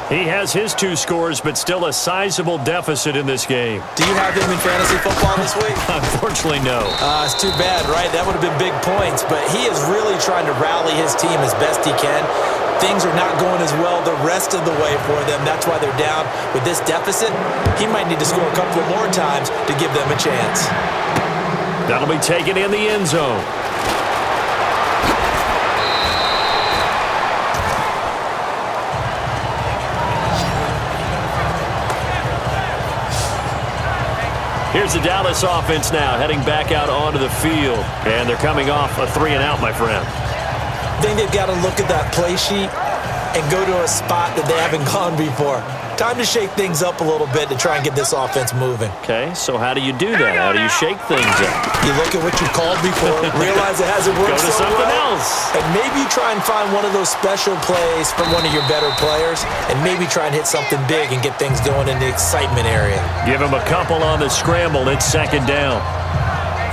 He has his 2 scores, but still a sizable deficit in this game. Do you have him in fantasy football this week? Unfortunately, no. It's too bad, right? That would have been big points, but he is really trying to rally his team as best he can. Things are not going as well the rest of the way for them. That's why they're down with this deficit. He might need to score a couple more times to give them a chance. That'll be taken in the end zone. Here's the Dallas offense now, heading back out onto the field. And they're coming off a 3-and-out, my friend. I think they've got to look at that play sheet and go to a spot that they haven't gone before. Time to shake things up a little bit to try and get this offense moving. Okay, so how do you do that? How do you shake things up? You look at what you called before, realize it hasn't worked so well. Go to something else. And maybe you try and find one of those special plays from one of your better players, and maybe try and hit something big and get things going in the excitement area. Give him a couple on the scramble. It's 2nd down.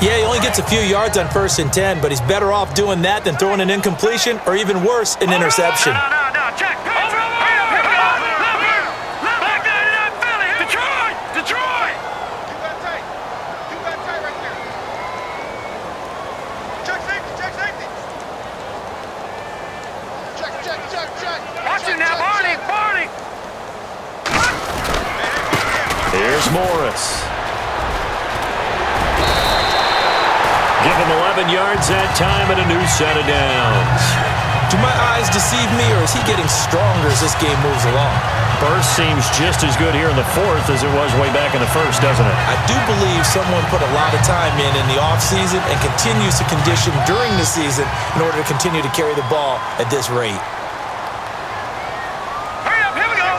Yeah, he only gets a few yards on 1st and 10, but he's better off doing that than throwing an incompletion or even worse, an interception. No, check. Over. Here we go. Back there, Philly. Detroit. Keep that tight right there. Check safety. Check. Watch it now, Barney. Here's Morris. Give him 11 yards that time and a new set of downs. Do my eyes deceive me, or is he getting stronger as this game moves along? Burst seems just as good here in the 4th as it was way back in the 1st, doesn't it? I do believe someone put a lot of time in the offseason and continues to condition during the season in order to continue to carry the ball at this rate. Hurry up, here we go.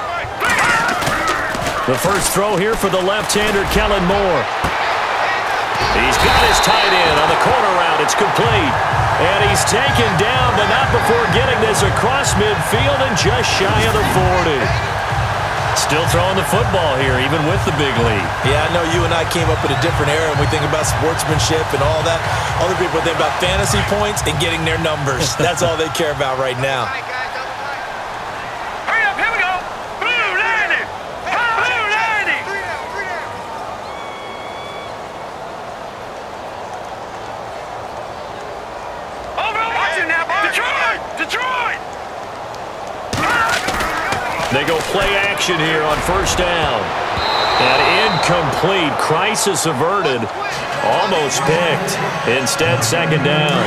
The first throw here for the left-hander, Kellen Moore. He's got his tight end on the corner route. It's complete. And he's taken down, but not before getting this across midfield and just shy of the 40. Still throwing the football here, even with the big lead. Yeah, I know you and I came up in a different era, and we think about sportsmanship and all that. Other people think about fantasy points and getting their numbers. That's all they care about right now. Hurry up, here we go. Blue 90. Watch it now, Detroit. They go play action here on 1st down. And incomplete. Crisis averted. Almost picked. Instead, 2nd down.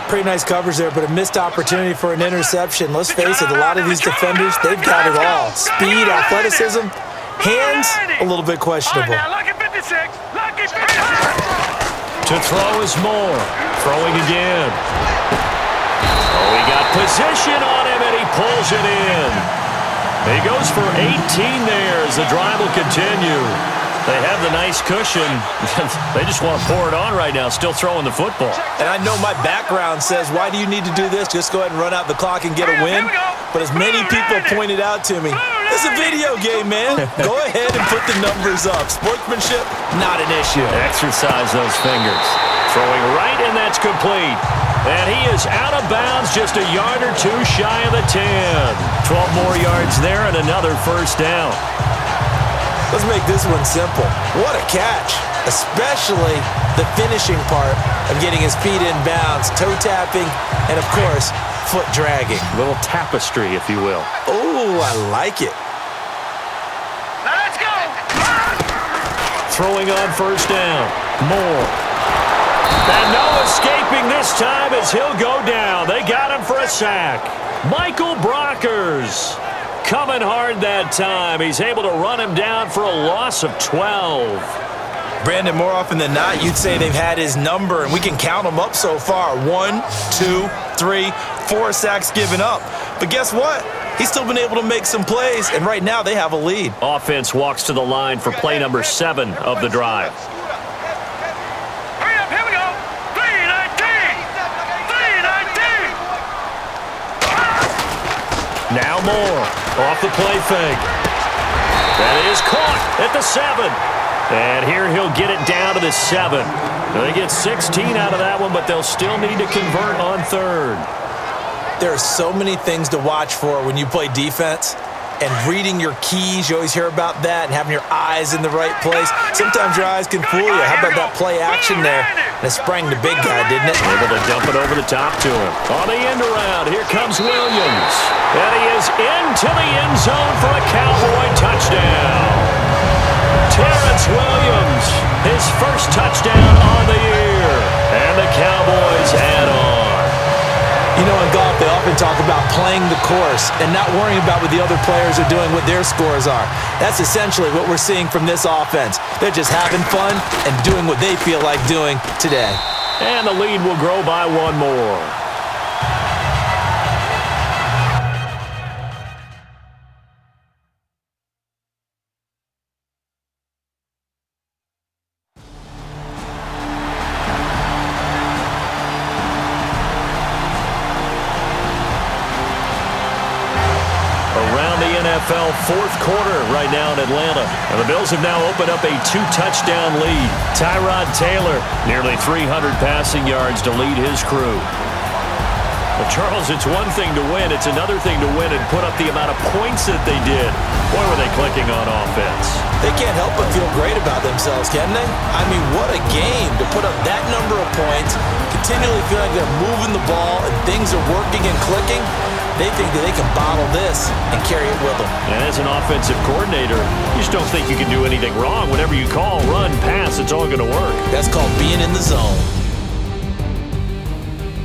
Pretty nice coverage there, but a missed opportunity for an interception. Let's face it, a lot of these defenders, they've got it all. Speed, athleticism, hands, a little bit questionable. To throw is Moore. Throwing again. Oh, he got position on him, and he pulls it in. He goes for 18 there as the drive will continue. They have the nice cushion. They just want to pour it on right now, still throwing the football. And I know my background says, why do you need to do this? Just go ahead and run out the clock and get a win. But as many people pointed out to me, it's a video game, man. Go ahead and put the numbers up. Sportsmanship, not an issue. Exercise those fingers. Throwing right, and that's complete. And he is out of bounds, just a yard or two shy of the 10. 12 more yards there and another 1st down. Let's make this one simple. What a catch, especially the finishing part of getting his feet in bounds, toe tapping, and of course, foot dragging. A little tapestry, if you will. Oh, I like it. Now let's go. Throwing on 1st down. Moore. And no escaping this time as he'll go down. They got him for a sack. Michael Brockers coming hard that time. He's able to run him down for a loss of 12. Brandon, more often than not, you'd say they've had his number, and we can count them up so far. 1, 2, 3, 4 sacks given up. But guess what? He's still been able to make some plays, and right now they have a lead. Offense walks to the line for play number 7 of the drive. Hurry up, here we go. 3-19. Now Moore off the play fake. That is caught at the 7. And here he'll get it down to the 7. They get 16 out of that one, but they'll still need to convert on 3rd. There are so many things to watch for when you play defense. And reading your keys, you always hear about that, and having your eyes in the right place. Sometimes your eyes can fool you. How about that play action there? And it sprang the big guy, didn't it? Able to dump it over the top to him. On the end around, here comes Williams. And he is into the end zone for a Cowboy touchdown. Terrence Williams, his first touchdown on the year. And the Cowboys add on. You know, in golf, they often talk about playing the course and not worrying about what the other players are doing, what their scores are. That's essentially what we're seeing from this offense. They're just having fun and doing what they feel like doing today. And the lead will grow by 1 more. NFL fourth quarter right now in Atlanta. And the Bills have now opened up a 2-touchdown lead. Tyrod Taylor, nearly 300 passing yards to lead his crew. Well, Charles, it's one thing to win. It's another thing to win and put up the amount of points that they did. Boy, were they clicking on offense. They can't help but feel great about themselves, can they? I mean, what a game to put up that number of points, continually feel like they're moving the ball and things are working and clicking. They think that they can bottle this and carry it with them. And as an offensive coordinator, you just don't think you can do anything wrong. Whatever you call, run, pass, it's all going to work. That's called being in the zone.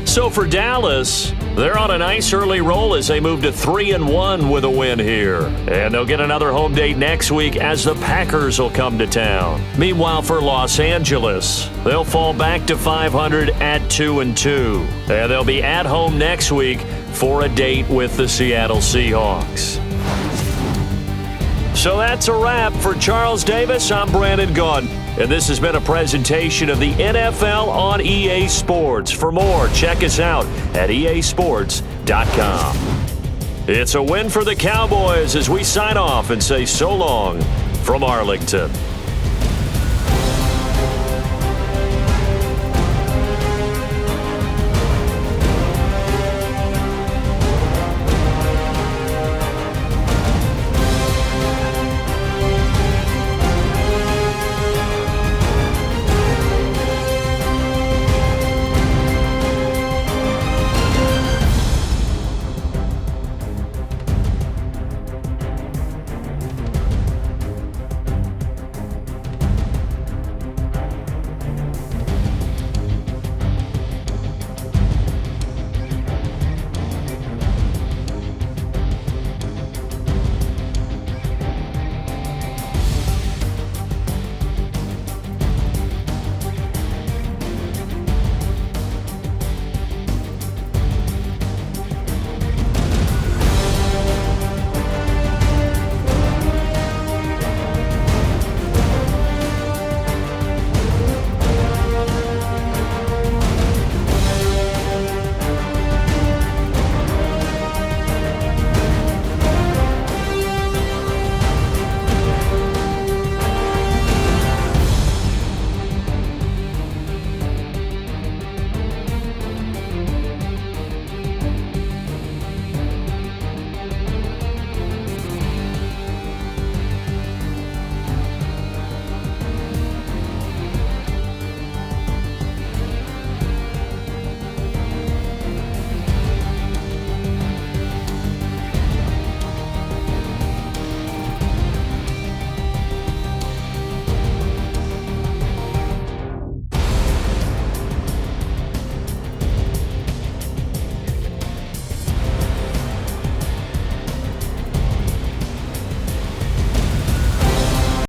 So for Dallas, they're on a nice early roll as they move to 3-1 with a win here. And they'll get another home date next week as the Packers will come to town. Meanwhile, for Los Angeles, they'll fall back to 500 at 2-2. And they'll be at home next week for a date with the Seattle Seahawks. So that's a wrap. For Charles Davis, I'm Brandon Gaudin. And this has been a presentation of the NFL on EA Sports. For more, check us out at easports.com. It's a win for the Cowboys as we sign off and say so long from Arlington.